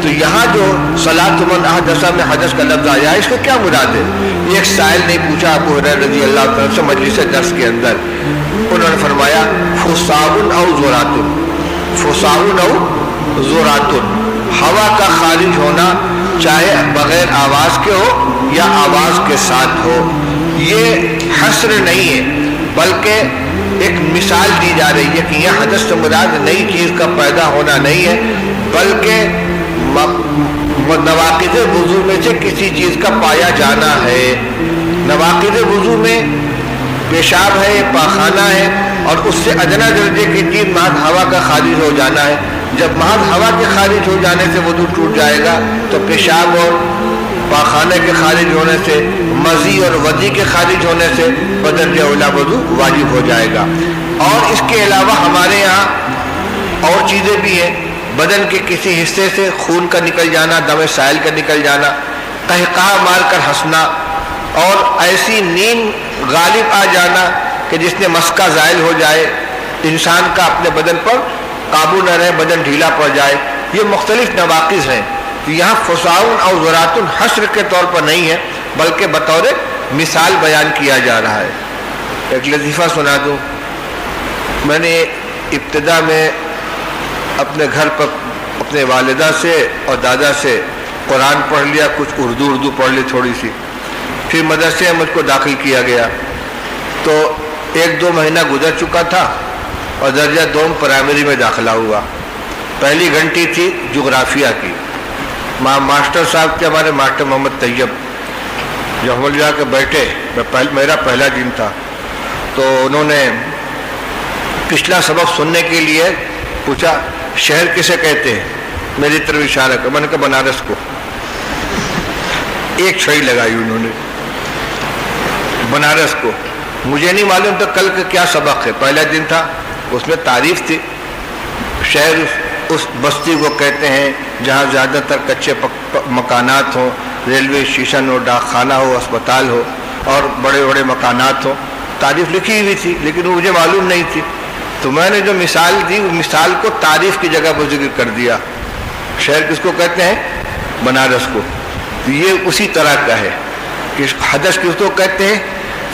تو یہاں جو صلاۃ من احدث میں حدث کا لفظ آیا ہے اس کا کیا مراد ہے؟ ایک سائل نے پوچھا ابو ہریرہ رضی اللہ عنہ سے مجلس درس کے اندر. انہوں نے فرمایا فصاع او زرات، فصاع او زرات، ہوا کا خارج ہونا چاہے بغیر آواز کے ہو یا آواز کے ساتھ ہو. یہ حصر نہیں ہے بلکہ ایک مثال دی جا رہی ہے کہ یہ حدث سے مراد نئی چیز کا پیدا ہونا نہیں ہے بلکہ نواقض وضو میں سے کسی چیز کا پایا جانا ہے. نواقض وضو میں پیشاب ہے، پاخانہ ہے اور اس سے ادنا درجے کی چیز محض ہوا کا خارج ہو جانا ہے. جب محض ہوا کے خارج ہو جانے سے وضو ٹوٹ جائے گا تو پیشاب اور پاخانے کے خارج ہونے سے، مزی اور ودی کے خارج ہونے سے بدرجہ اولیٰ وضو واجب ہو جائے گا. اور اس کے علاوہ ہمارے یہاں اور چیزیں بھی ہیں. بدن کے کسی حصے سے خون کا نکل جانا، دم سائل کا نکل جانا، قہقہا مار کر ہنسنا اور ایسی نیند غالب آ جانا کہ جس نے مسکہ زائل ہو جائے، انسان کا اپنے بدن پر قابو نہ رہے، بدن ڈھیلا پڑ جائے، یہ مختلف نواقض ہیں. یہاں فصاع او زرات حصر کے طور پر نہیں ہے بلکہ بطور مثال بیان کیا جا رہا ہے. ایک لطیفہ سنا دوں. میں نے ابتدا میں اپنے گھر پر اپنے والدہ سے اور دادا سے قرآن پڑھ لیا، کچھ اردو پڑھ لی تھوڑی سی. پھر مدرسے میں مجھ کو داخل کیا گیا تو 1-2 مہینہ گزر چکا تھا اور درجہ دوم پرائمری میں داخلہ ہوا. پہلی گھنٹی تھی جغرافیہ کی. ماسٹر صاحب تھے ہمارے ماسٹر محمد طیب، جب ہم جا کے بیٹھے میرا پہلا دن تھا تو انہوں نے پچھلا سبق سننے کے لیے پوچھا شہر کسے کہتے ہیں، میری طرف اشارہ کر. میں نے کہا بنارس کو. ایک چھڑی لگائی انہوں نے بنارس کو. مجھے نہیں معلوم تھا کل کا کیا سبق ہے، پہلا دن تھا. اس میں تعریف تھی. شہر اس بستی کو کہتے ہیں جہاں زیادہ تر کچے مکانات ہوں، ریلوے اسٹیشن ہو، ڈاک خانہ ہو، اسپتال ہو اور بڑے بڑے مکانات ہوں. تعریف لکھی ہوئی تھی لیکن وہ مجھے معلوم نہیں تھی. تو میں نے جو مثال دی وہ مثال کو تعریف کی جگہ پر ذکر کر دیا. شہر کس کو کہتے ہیں؟ بنارس کو. یہ اسی طرح کا ہے کہ حدث کس کو کہتے ہیں؟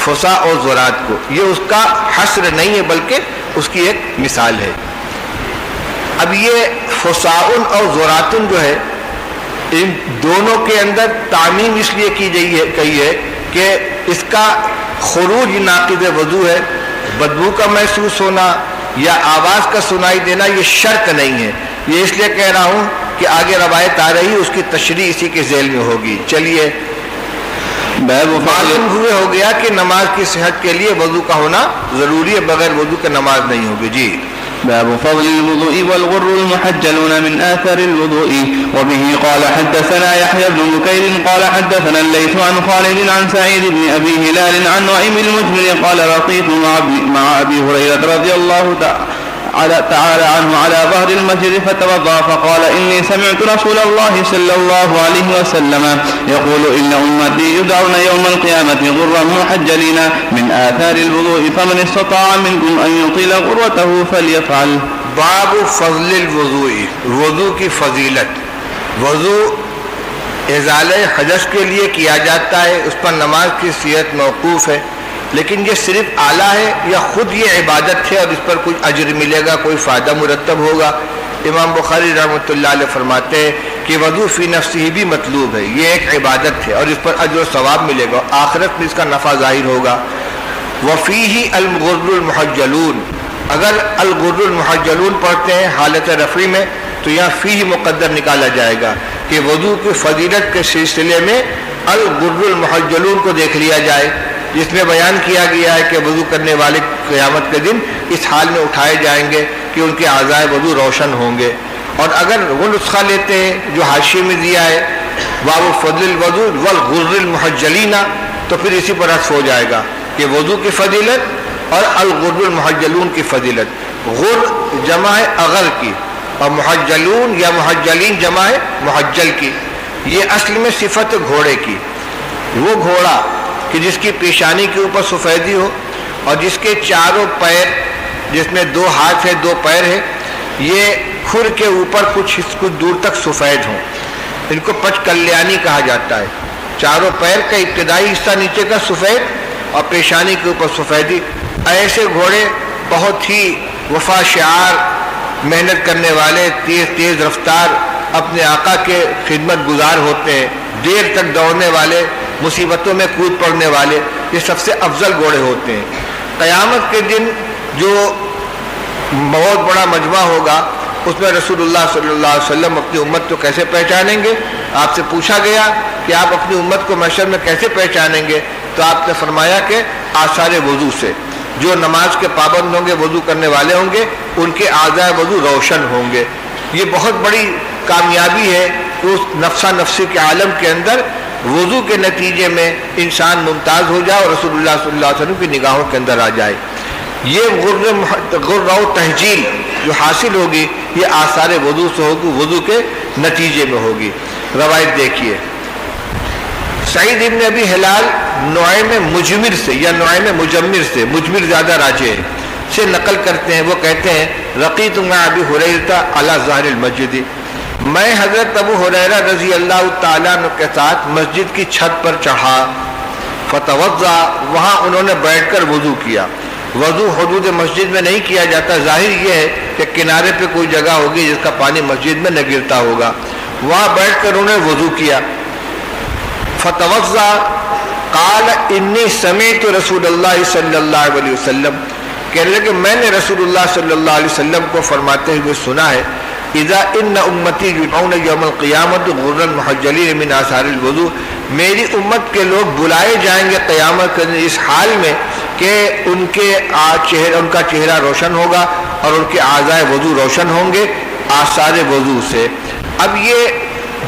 فصاع اور زرات کو. یہ اس کا حصر نہیں ہے بلکہ اس کی ایک مثال ہے. اب یہ فصاع اور زرات جو ہے ان دونوں کے اندر تعمیم اس لیے کہی ہے کہ اس کا خروج ناقض وضو ہے. بدبو کا محسوس ہونا یا آواز کا سنائی دینا یہ شرط نہیں ہے. یہ اس لیے کہہ رہا ہوں کہ آگے روایت آ رہی اس کی تشریح اسی کے ذیل میں ہوگی. چلیے معلوم ہوئے ہو گیا کہ نماز کی صحت کے لیے وضو کا ہونا ضروری ہے، بغیر وضو کے نماز نہیں ہوگی. جی. باب فضل الوضوء والغر المحجلون من آثر الوضوء. وبه قال حدثنا يحيى بن بكير قال حدثنا الليث عن خالد عن سعيد بن أبي هلال عن نعيم المجمل قال رقيت مع أبي هريرة رضي الله تعالى عنه على ظهر المسجد فتوضأ فقال إني سمعت رسول الله صلى الله عليه وسلم يقول إن أمتي يدعون يوم القيامة غرا محجلين من آثار الوضوء فمن استطاع منكم أن يطيل غرته فليفعل. باب فضل الوضوء، وضو کی فضیلت. وضو ازالہ حدث کے لیے کیا جاتا ہے، اس پر نماز کی صحت موقوف ہے، لیکن یہ صرف آلہ ہے یا خود یہ عبادت ہے اور اس پر کوئی اجر ملے گا، کوئی فائدہ مرتب ہوگا؟ امام بخاری رحمۃ اللہ علیہ فرماتے ہیں کہ وضو فی نفسی بھی مطلوب ہے، یہ ایک عبادت ہے اور اس پر اجر و ثواب ملے گا، آخرت میں اس کا نفع ظاہر ہوگا۔ وفیہ الغر المحجلون، اگر الغر المحجلون پڑھتے ہیں حالت رفعی میں تو یہاں فیہ مقدر نکالا جائے گا کہ وضو کی فضیلت کے سلسلے میں الغر المحجلون کو دیکھ لیا جائے، جس میں بیان کیا گیا ہے کہ وضو کرنے والے قیامت کے دن اس حال میں اٹھائے جائیں گے کہ ان کے اعضائے وضو روشن ہوں گے۔ اور اگر وہ نسخہ لیتے ہیں جو حاشیے میں دیا ہے باب فضل الوضو والغر المحجلین، تو پھر اسی پر حذف ہو جائے گا کہ وضو کی فضیلت اور الغر المحجلون کی فضیلت۔ غر جمع ہے اغر کی اور محجلون یا محجلین جمع ہے محجل کی۔ یہ اصل میں صفت گھوڑے کی، وہ گھوڑا کہ جس کی پیشانی کے اوپر سفیدی ہو اور جس کے چاروں پیر، جس میں 2 ہاتھ ہے 2 پیر ہے، یہ کھر کے اوپر کچھ دور تک سفید ہوں، ان کو پچ کلیانی کہا جاتا ہے۔ چاروں پیر کا ابتدائی حصہ نیچے کا سفید اور پیشانی کے اوپر سفیدی۔ ایسے گھوڑے بہت ہی وفا شعار، محنت کرنے والے، تیز رفتار، اپنے آقا کے خدمت گزار ہوتے ہیں، دیر تک دوڑنے والے، مصیبتوں میں کود پڑنے والے، یہ سب سے افضل گھوڑے ہوتے ہیں۔ قیامت کے دن جو بہت بڑا مجمع ہوگا اس میں رسول اللہ صلی اللہ علیہ وسلم اپنی امت کو کیسے پہچانیں گے؟ آپ سے پوچھا گیا کہ آپ اپنی امت کو محشر میں کیسے پہچانیں گے؟ تو آپ نے فرمایا کہ آثار وضو سے، جو نماز کے پابند ہوں گے، وضو کرنے والے ہوں گے، ان کے اعضاء وضو روشن ہوں گے۔ یہ بہت بڑی کامیابی ہے کہ اس نفسا نفسی کے عالم کے اندر وضو کے نتیجے میں انسان ممتاز ہو جائے اور رسول اللہ صلی اللہ علیہ وسلم کی نگاہوں کے اندر آ جائے۔ یہ غرہ و تہجیل جو حاصل ہوگی یہ آثار وضو سے ہوگی، وضو کے نتیجے میں ہوگی۔ روایت دیکھیے، سعید ابن ابی ہلال نعیم مجمر سے یا نعیم مجمر سے، مجمر زیادہ راجح ہے، سے نقل کرتے ہیں، وہ کہتے ہیں رقیت مع ابی ہریرہ علی ظاہر المسجد، میں حضرت ابو ہریرہ رضی اللہ تعالیٰ عنہ کے ساتھ مسجد کی چھت پر چڑھا، فتوضا، وہاں انہوں نے بیٹھ کر وضو کیا۔ وضو حدود مسجد میں نہیں کیا جاتا، ظاہر یہ ہے کہ کنارے پہ کوئی جگہ ہوگی جس کا پانی مسجد میں نہ گرتا ہوگا، وہاں بیٹھ کر انہوں نے وضو کیا۔ فتوضا قال انی سمعت رسول اللہ صلی اللہ علیہ وسلم، کہنے لگے میں نے رسول اللہ صلی اللہ علیہ وسلم کو فرماتے ہوئے سنا ہے، اذا ان امتی یدعون یوم القیامت غرا محجلین من آثار الوضو، میری امت کے لوگ بلائے جائیں گے قیامت کے اس حال میں کہ ان کا چہرہ روشن ہوگا اور ان کے اعضائے وضو روشن ہوں گے آثار وضو سے۔ اب یہ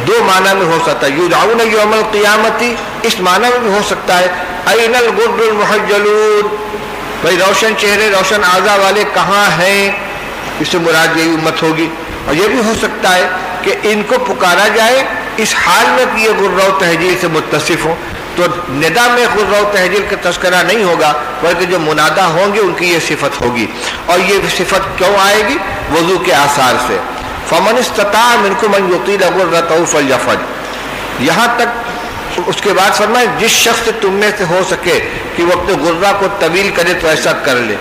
2 معنی میں ہو سکتا ہے، یدعون یوم القیامتی اس معنی میں بھی ہو سکتا ہے این الغر المحجلون، بھائی روشن چہرے روشن اعضاء والے کہاں ہیں، اس سے مراد یہی امت ہوگی۔ اور یہ بھی ہو سکتا ہے کہ ان کو پکارا جائے اس حال میں کہ یہ غرہ و تہجیل سے متصف ہوں، تو ندا میں غرہ و تہجیل کا تذکرہ نہیں ہوگا بلکہ جو منادہ ہوں گے ان کی یہ صفت ہوگی، اور یہ صفت کیوں آئے گی؟ وضو کے آثار سے۔ فمن استطاع منکم ان یطیل غرته فلیفعل، یہاں تک اس کے بعد فرمائے جس شخص تم میں سے ہو سکے کہ وہ اپنے غرہ کو طویل کرے تو ایسا کر لے۔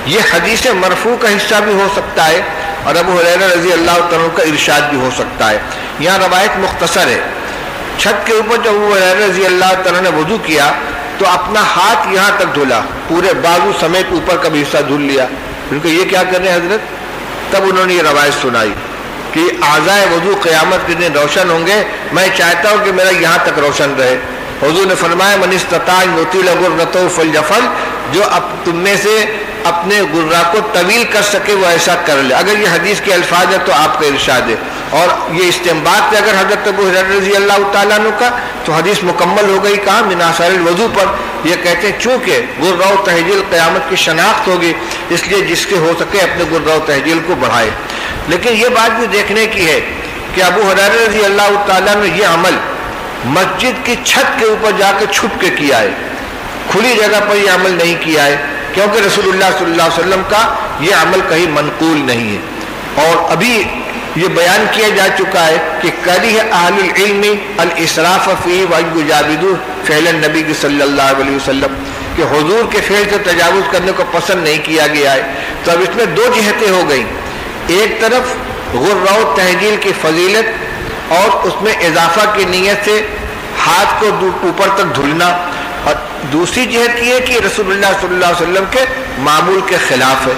یہ حدیث مرفوع کا حصہ بھی ہو سکتا ہے اور ابو ہریرہ رضی اللہ تعالیٰ کا ارشاد بھی ہو سکتا ہے۔ یہاں روایت مختصر ہے، چھت کے اوپر جب ابو ہریرہ رضی اللہ تعالیٰ نے وضو کیا تو اپنا ہاتھ یہاں تک دھلا، پورے بازو سمیت اوپر کا بھی حصہ دھل لیا۔ ان کو یہ کیا کر رہے ہیں حضرت؟ تب انہوں نے یہ روایت سنائی کہ اعضائے وضو قیامت کے دن روشن ہوں گے، میں چاہتا ہوں کہ میرا یہاں تک روشن رہے۔ حضور نے فرمایا من استطاع ان یطیل غرته فلیفعل، جو اب تم میں سے اپنے غرہ کو طویل کر سکے وہ ایسا کر لے۔ اگر یہ حدیث کے الفاظ ہے تو آپ کا ارشاد ہے، اور یہ استنباط ہے اگر حضرت ابو ہریرہ رضی اللہ تعالیٰ عنہ کا، تو حدیث مکمل ہو گئی کہاں؟ من آثار الوضو پر۔ یہ کہتے ہیں چونکہ غرہ و تہجیل قیامت کی شناخت ہوگی، اس لیے جس کے ہو سکے اپنے غرہ و تہجیل کو بڑھائے۔ لیکن یہ بات بھی دیکھنے کی ہے کہ ابو ہریرہ رضی اللہ تعالیٰ نے یہ عمل مسجد کی چھت کے اوپر جا کے چھپ کے کیا ہے، کھلی جگہ پر یہ عمل نہیں کیا ہے، کیونکہ رسول اللہ صلی اللہ علیہ وسلم کا یہ عمل کہیں منقول نہیں ہے۔ اور ابھی یہ بیان کیا جا چکا ہے کہ کریہ اہل العلم الاسراف فیہ وان یجاوزوا فعل النبی صلی اللہ علیہ وسلم، کہ حضور کے فعل سے تجاوز کرنے کو پسند نہیں کیا گیا ہے۔ تو اب اس میں 2 جہتیں ہو گئیں، ایک طرف غرہ و تہجیل کی فضیلت اور اس میں اضافہ کی نیت سے ہاتھ کو اوپر تک دھلنا، اور دوسری جہت یہ ہے کہ رسول اللہ صلی اللہ علیہ وسلم کے معمول کے خلاف ہے۔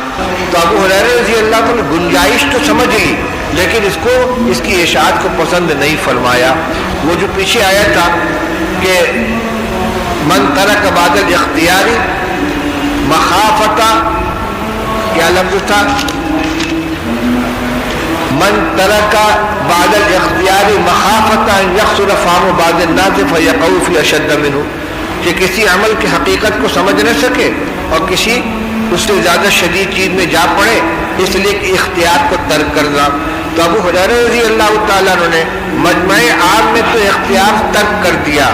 تو ابو ہریرہ رضی اللہ عنہ گنجائش تو سمجھ لی، لیکن اس کی اشاعت کو پسند نہیں فرمایا۔ وہ جو پیچھے آیا تھا کہ من ترک بعد الاختیار مخافتا، کیا لفظ تھا؟ من ترک بعد الاختیار مخافتا ان یخسر فهم بعض الناس فیقع فی اشد منہ، کہ کسی عمل کی حقیقت کو سمجھ نہ سکے اور کسی اس سے زیادہ شدید چیز میں جا پڑے، اس لیے کہ اختیار کو ترک کرنا۔ تو ابو ہریرہ رضی اللہ تعالیٰ عنہ نے مجمع عام میں تو اختیار ترک کر دیا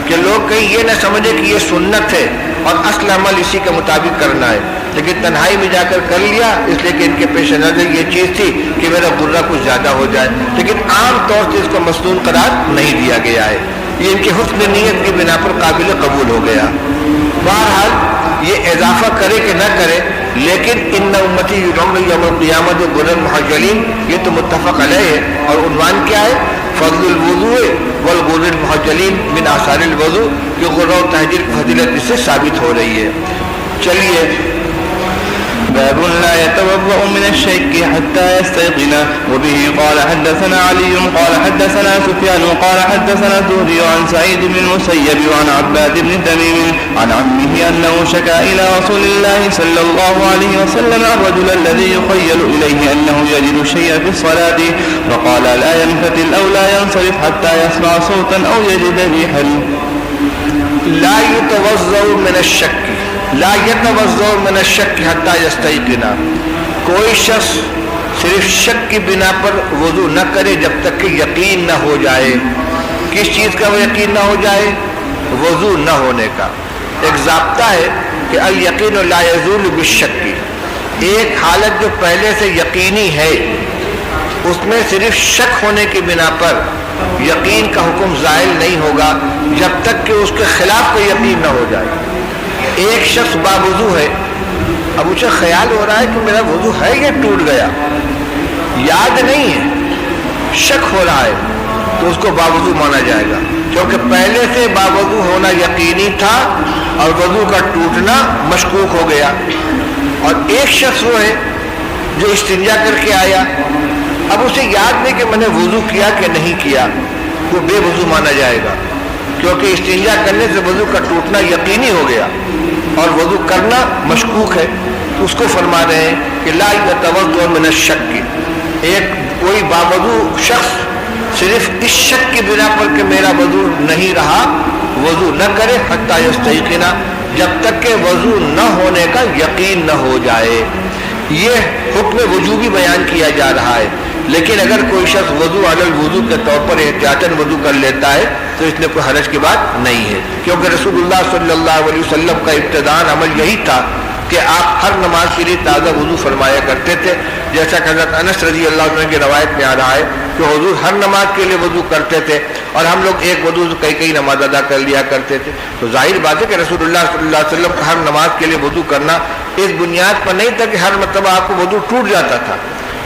کہ لوگ کہیں یہ نہ سمجھے کہ یہ سنت ہے اور اصل عمل اسی کے مطابق کرنا ہے، لیکن تنہائی میں جا کر کر لیا اس لیے کہ ان کے پیش نظر یہ چیز تھی کہ میرا غرہ کچھ زیادہ ہو جائے، لیکن عام طور سے اس کو مسنون قرار نہیں دیا گیا ہے، یہ ان کی حسن نیت کی بنا پر قابل قبول ہو گیا۔ بہرحال یہ اضافہ کرے کہ نہ کرے، لیکن ان امتی یوم القیامت غر محجلین، یہ تو متفق علیہ ہے، اور عنوان کیا ہے؟ فضل الوضوء والغر المحجلین من آثار الوضوء، کہ غرہ و تحجیل کی فضیلت اس سے ثابت ہو رہی ہے۔ چلیے، باب لا يتوضأ من الشك حتى يستيقن. وبه قال حدثنا علي قال حدثنا سفيان قال حدثنا الزهري عن سعيد بن المسيب وعن عباد بن تميم عن عمه أنه شكا إلى رسول الله صلى الله عليه وسلم الرجل الذي يخيل إليه أنه يجد شيئا في الصلاة فقال لا ينفتل أو لا ينصرف حتى يسمع صوتا أو يجد ريحا. لا يتوضأ من الشك، لا يتوضأ من الشك حتى يستيقن، کوئی شخص صرف شک کی بنا پر وضو نہ کرے جب تک کہ یقین نہ ہو جائے۔ کس چیز کا وہ یقین نہ ہو جائے؟ وضو نہ ہونے کا۔ ایک ضابطہ ہے کہ الیقین لا یزول بالشک، ایک حالت جو پہلے سے یقینی ہے اس میں صرف شک ہونے کی بنا پر یقین کا حکم زائل نہیں ہوگا جب تک کہ اس کے خلاف کوئی یقین نہ ہو جائے۔ ایک شخص باوضو ہے، اب اسے خیال ہو رہا ہے کہ میرا وضو ہے یا ٹوٹ گیا، یاد نہیں ہے، شک ہو رہا ہے، تو اس کو باوضو مانا جائے گا، کیونکہ پہلے سے باوضو ہونا یقینی تھا اور وضو کا ٹوٹنا مشکوک ہو گیا۔ اور ایک شخص وہ ہے جو استنجا کر کے آیا، اب اسے یاد نہیں کہ میں نے وضو کیا کہ نہیں کیا، وہ بے وضو مانا جائے گا، کیونکہ استنجا کرنے سے وضو کا ٹوٹنا یقینی ہو گیا اور وضو کرنا مشکوک ہے۔ تو اس کو فرما رہے ہیں کہ لا یتوضأ من الشک، ایک کوئی باوضو شخص صرف اس شک کی بنا پر کہ میرا وضو نہیں رہا وضو نہ کرے حتی یستیقن، جب تک کہ وضو نہ ہونے کا یقین نہ ہو جائے۔ یہ حکم وجوبی بیان کیا جا رہا ہے، لیکن اگر کوئی شخص وضو علی الوضو کے طور پر احتیاطاً وضو کر لیتا ہے تو اس میں کوئی حرج کی بات نہیں ہے، کیونکہ رسول اللہ صلی اللہ علیہ وسلم کا ابتداءً عمل یہی تھا کہ آپ ہر نماز کے لیے تازہ وضو فرمایا کرتے تھے، جیسا کہ حضرت انس رضی اللہ عنہ کی روایت میں آ رہا ہے کہ حضور ہر نماز کے لیے وضو کرتے تھے اور ہم لوگ ایک وضو سے کئی نماز ادا کر لیا کرتے تھے۔ تو ظاہر بات ہے کہ رسول اللہ صلی اللہ علیہ وسلم کا ہر نماز کے لیے وضو کرنا اس بنیاد پر نہیں تھا کہ ہر مرتبہ آپ کو وضو ٹوٹ جاتا تھا،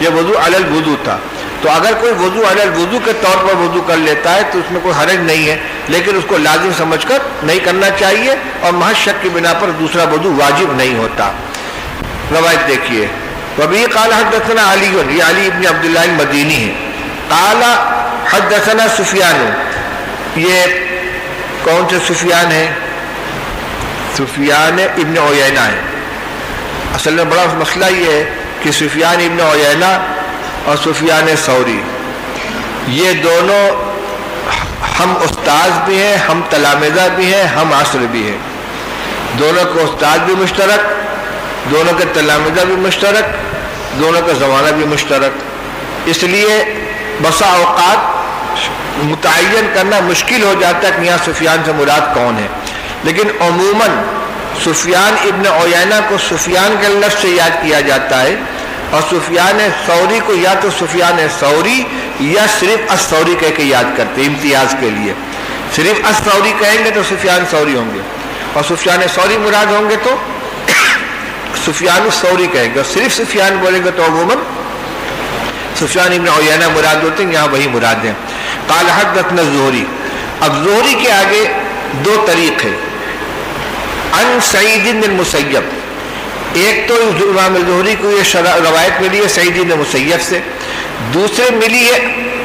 یہ وضو علی الوضو تھا۔ تو اگر کوئی وضو علی الوضو کے طور پر وضو کر لیتا ہے تو اس میں کوئی حرج نہیں ہے، لیکن اس کو لازم سمجھ کر نہیں کرنا چاہیے اور محض شک کی بنا پر دوسرا وضو واجب نہیں ہوتا۔ روایت دیکھیے، وبی قال حدثنا علی، یہ علی ابن عبداللہ المدینی ہے، قال حدثنا سفیان، یہ کون سے سفیان ہے؟ سفیان ابن عیینہ ہے۔ اصل میں بڑا مسئلہ یہ ہے کہ سفیان ابن عیینہ اور سفیان ثوری یہ دونوں ہم استاذ بھی ہیں، ہم تلامذہ بھی ہیں، ہم عصر بھی ہیں، دونوں کو استاد بھی مشترک، دونوں کے تلامذہ بھی مشترک، دونوں کا زمانہ بھی مشترک، اس لیے بسا اوقات متعین کرنا مشکل ہو جاتا ہے کہ یہاں سفیان سے مراد کون ہے، لیکن عموماً سفیان ابن عیینہ کو سفیان کے لفظ سے یاد کیا جاتا ہے، اور سفیان ثوری کو یا تو سفیان ثوری یا صرف الثوری کہہ کے یاد کرتے ہیں امتیاز کے لیے۔ صرف الثوری کہیں گے تو سفیان ثوری ہوں گے، اور سفیان ثوری مراد ہوں گے تو سفیان الثوری کہیں گے، اور صرف سفیان بولیں گے تو عموماً سفیان ابن عیینہ مراد ہوتے ہیں، یہاں وہی مراد ہیں۔ قال حدثنا الزہری. اب زہری کے آگے دو طریق ہیں. عن سعید بن المسیب، ایک تو امام زہری کو یہ روایت ملی ہے سعید بن المسیب سے، دوسرے ملی ہے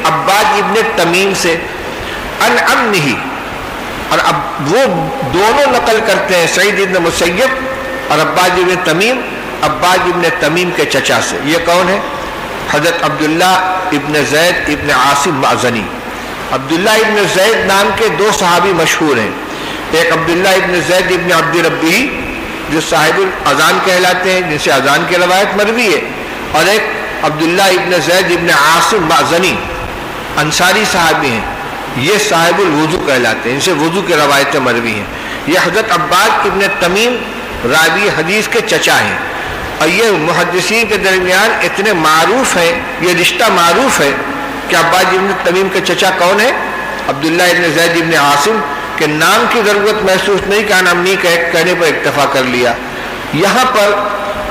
عباد ابن تمیم سے عن عمہ. اور اب وہ دونوں نقل کرتے ہیں سعید بن المسیب اور عباد ابن تمیم، عباد ابن تمیم کے چچا سے. یہ کون ہے؟ حضرت عبداللہ ابن زید ابن عاصم مازنی. عبداللہ ابن زید نام کے دو صحابی مشہور ہیں. ایک عبداللہ ابن زید ابن عبد ربی جو صاحب الاذان کہلاتے ہیں، جن سے اذان کی روایت مروی ہے، اور ایک عبداللہ ابن زید ابن عاصم مازنی انصاری صحابی ہیں. یہ صاحب الوضو کہلاتے ہیں، ان سے وضو کی روایتیں مروی ہیں. یہ حضرت عباد ابن تمیم راوی حدیث کے چچا ہیں. اور یہ محدثین کے درمیان اتنے معروف ہیں، یہ رشتہ معروف ہے کہ عباد ابن تمیم کے چچا کون ہے؟ عبداللہ ابن زید ابن عاصم کے نام کی ضرورت محسوس نہیں کہ عن امی کہنے پر اکتفا کر لیا. یہاں پر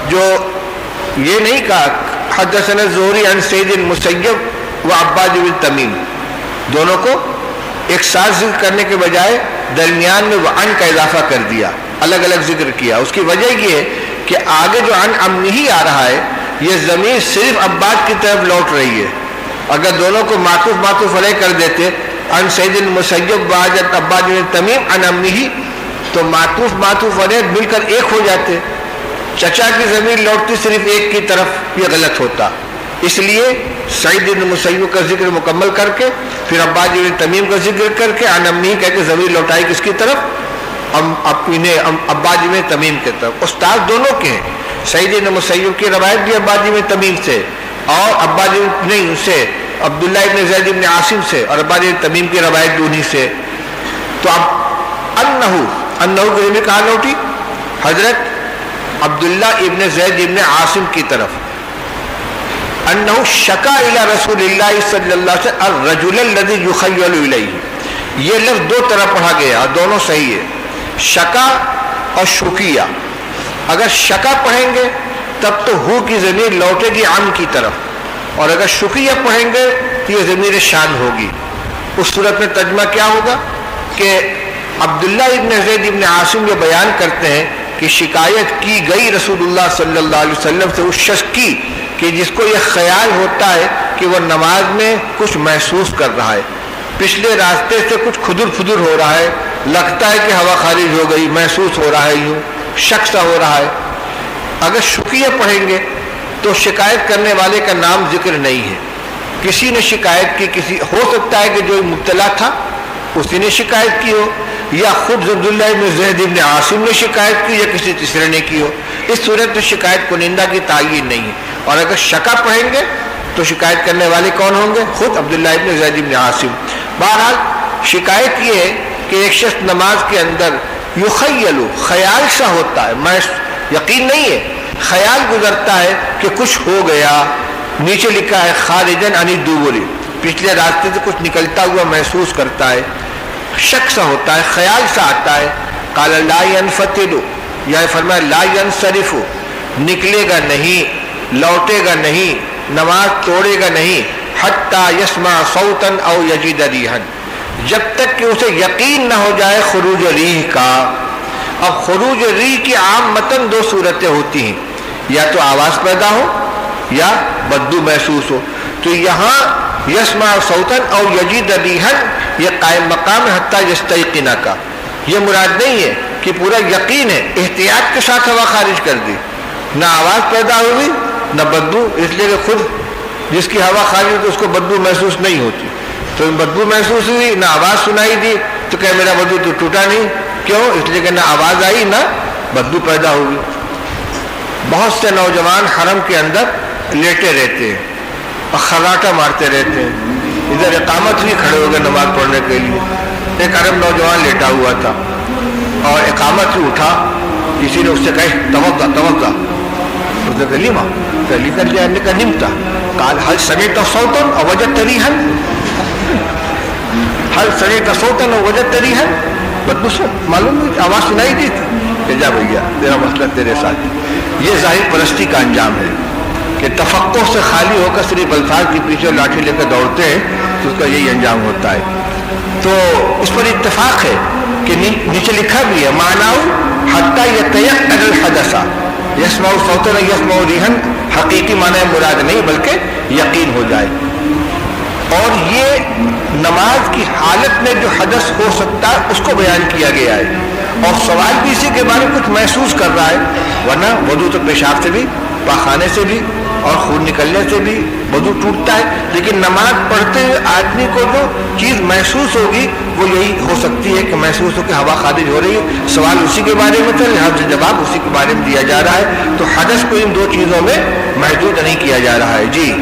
جو یہ نہیں کہا حدثنا الزہری عن سعید المسیب و عباد ابن تمیم، دونوں کو ایک ساتھ ذکر کرنے کے بجائے درمیان میں وہ عن کا اضافہ کر دیا، الگ الگ ذکر کیا. اس کی وجہ یہ ہے کہ آگے جو عن امی ہی آ رہا ہے یہ ضمیر صرف عباد کی طرف لوٹ رہی ہے. اگر دونوں کو معطوف علیہ کر دیتے عن سعید المسیب و عباد بن تمیم عن امیہ، تو معطوف علیہ مل کر ایک ہو جاتے. چچا کی ضمیر لوٹتی صرف ایک کی طرف، یہ غلط ہوتا. اس لیے سعید بن مسیب کا ذکر مکمل کر کے پھر عباد بن تمیم کا ذکر کر کے عن امیہ کہہ کے ضمیر لوٹائی کس کی طرف؟ عباد بن تمیم کی طرف. استاد دونوں کے ہیں. سعید بن مسیب کی روایت بھی عباد بن تمیم سے، اور عباد نہیں سے عبداللہ ابن زید ابن عاصم سے، اور عباد بن تمیم کی روایت بھی انہی سے. تو اب انہو کی ضمیر کہاں لوٹی؟ حضرت عبداللہ ابن زید ابن عاصم کی طرف. انہو شکا الی رسول اللہ صلی اللہ علیہ وسلم الرجل الذی یخیل الیہ. یہ لفظ دو طرح پڑھا گیا، دونوں صحیح ہے، شکا اور شکیہ. اگر شکا پڑھیں گے تب تو ہو کی ضمیر لوٹے گی عن کی طرف، اور اگر شکیہ پڑھیں گے تو یہ ضمیر شان ہوگی. اس صورت میں ترجمہ کیا ہوگا کہ عبداللہ ابن زید ابن عاصم یہ بیان کرتے ہیں کہ شکایت کی گئی رسول اللہ صلی اللہ علیہ وسلم سے اس شخص کی کہ جس کو یہ خیال ہوتا ہے کہ وہ نماز میں کچھ محسوس کر رہا ہے، پچھلے راستے سے کچھ کھدر پھدر ہو رہا ہے، لگتا ہے کہ ہوا خارج ہو گئی، محسوس ہو رہا ہے، یوں شک سا ہو رہا ہے. اگر شکیہ پڑھیں گے تو شکایت کرنے والے کا نام ذکر نہیں ہے. کسی نے شکایت کی، کسی ہو سکتا ہے کہ جو مبتلا تھا اسی نے شکایت کی ہو، یا خود عبداللہ ابن زید ابن عاصم نے شکایت کی، یا کسی تیسرے نے کی ہو. اس صورت میں شکایت کنندہ کی تعین نہیں ہے. اور اگر شکا پڑھیں گے تو شکایت کرنے والے کون ہوں گے؟ خود عبداللہ ابن زید ابن عاصم. بہرحال شکایت یہ ہے کہ ایک شخص نماز کے اندر یخیل، خیال سا ہوتا ہے، میں یقین نہیں ہے، خیال گزرتا ہے کہ کچھ ہو گیا. نیچے لکھا ہے خارجن عن الدبر، پچھلے راستے سے کچھ نکلتا ہوا محسوس کرتا ہے، شک سا ہوتا ہے، خیال سا آتا ہے. قال لا ينفتل، یا فرمایا لا ينصرف، نکلے گا نہیں، لوٹے گا نہیں، نماز توڑے گا نہیں، حتی یسمع صوتا او یجد ریحا، جب تک کہ اسے یقین نہ ہو جائے خروج ریح کا. اب خروج ریح کی عام متن دو صورتیں ہوتی ہیں، یا تو آواز پیدا ہو یا بدبو محسوس ہو. تو یہاں یسمع صوتا او یجد ریحا یہ قائم مقام حتی یستیقن کا، یہ مراد نہیں ہے کہ پورا یقین ہے، احتیاط کے ساتھ ہوا خارج کر دی، نہ آواز پیدا ہوئی نہ بدبو. اس لیے کہ خود جس کی ہوا خارج ہوتی اس کو بدبو محسوس نہیں ہوتی. تو بدبو محسوس ہوئی، نہ آواز سنائی دی، تو کہ میرا وضو تو ٹوٹا نہیں. کیوں؟ اس لیے کہ نہ آواز آئی نہ بدبو پیدا ہوئی. بہت سے نوجوان حرم کے اندر لیٹے رہتے ہیں اور خراٹا مارتے رہتے ہیں. ادھر اقامت بھی کھڑے ہو گئے نماز پڑھنے کے لیے. ایک عرب نوجوان لیٹا ہوا تھا اور اقامت سے اٹھا، کسی نے اس سے کہا توقع توقع، اس نے کہا لیما کہلی کر لیا، نے کہا نمتا. قال هل سمعت صوتا او وجدت ريحا، هل سمعت صوتا او وجدت ريحا، بدبو معلوم نہیں، آواز سنائی دی تھی. کہ جا بھیا تیرا مسئلہ تیرے ساتھ. یہ ظاہر پرستی کا انجام ہے کہ تفقہ سے خالی ہو کر صرف الفاظ کے پیچھے لاٹھی لے کر دوڑتے ہیں تو اس کا یہی انجام ہوتا ہے. تو اس پر اتفاق ہے کہ نیچے لکھا بھی ہے معناؤ حتی یتیقن الحدث یسمع صوتا یسمع ریحا، حقیقی معنی مراد نہیں بلکہ یقین ہو جائے. اور یہ نماز کی حالت میں جو حدث ہو سکتا ہے اس کو بیان کیا گیا ہے. اور سوال بھی اسی کے بارے میں کچھ محسوس کر رہا ہے، ورنہ وضو تو پیشاب سے بھی، پاخانے سے بھی اور خون نکلنے سے بھی وضو ٹوٹتا ہے، لیکن نماز پڑھتے ہوئے آدمی کو جو چیز محسوس ہوگی وہ یہی ہو سکتی ہے کہ محسوس ہو کہ ہوا خارج ہو رہی ہے. سوال اسی کے بارے میں تھا، لہٰذا جواب اسی کے بارے میں دیا جا رہا ہے. تو حدث کو ان دو چیزوں میں محدود نہیں کیا جا رہا ہے. جی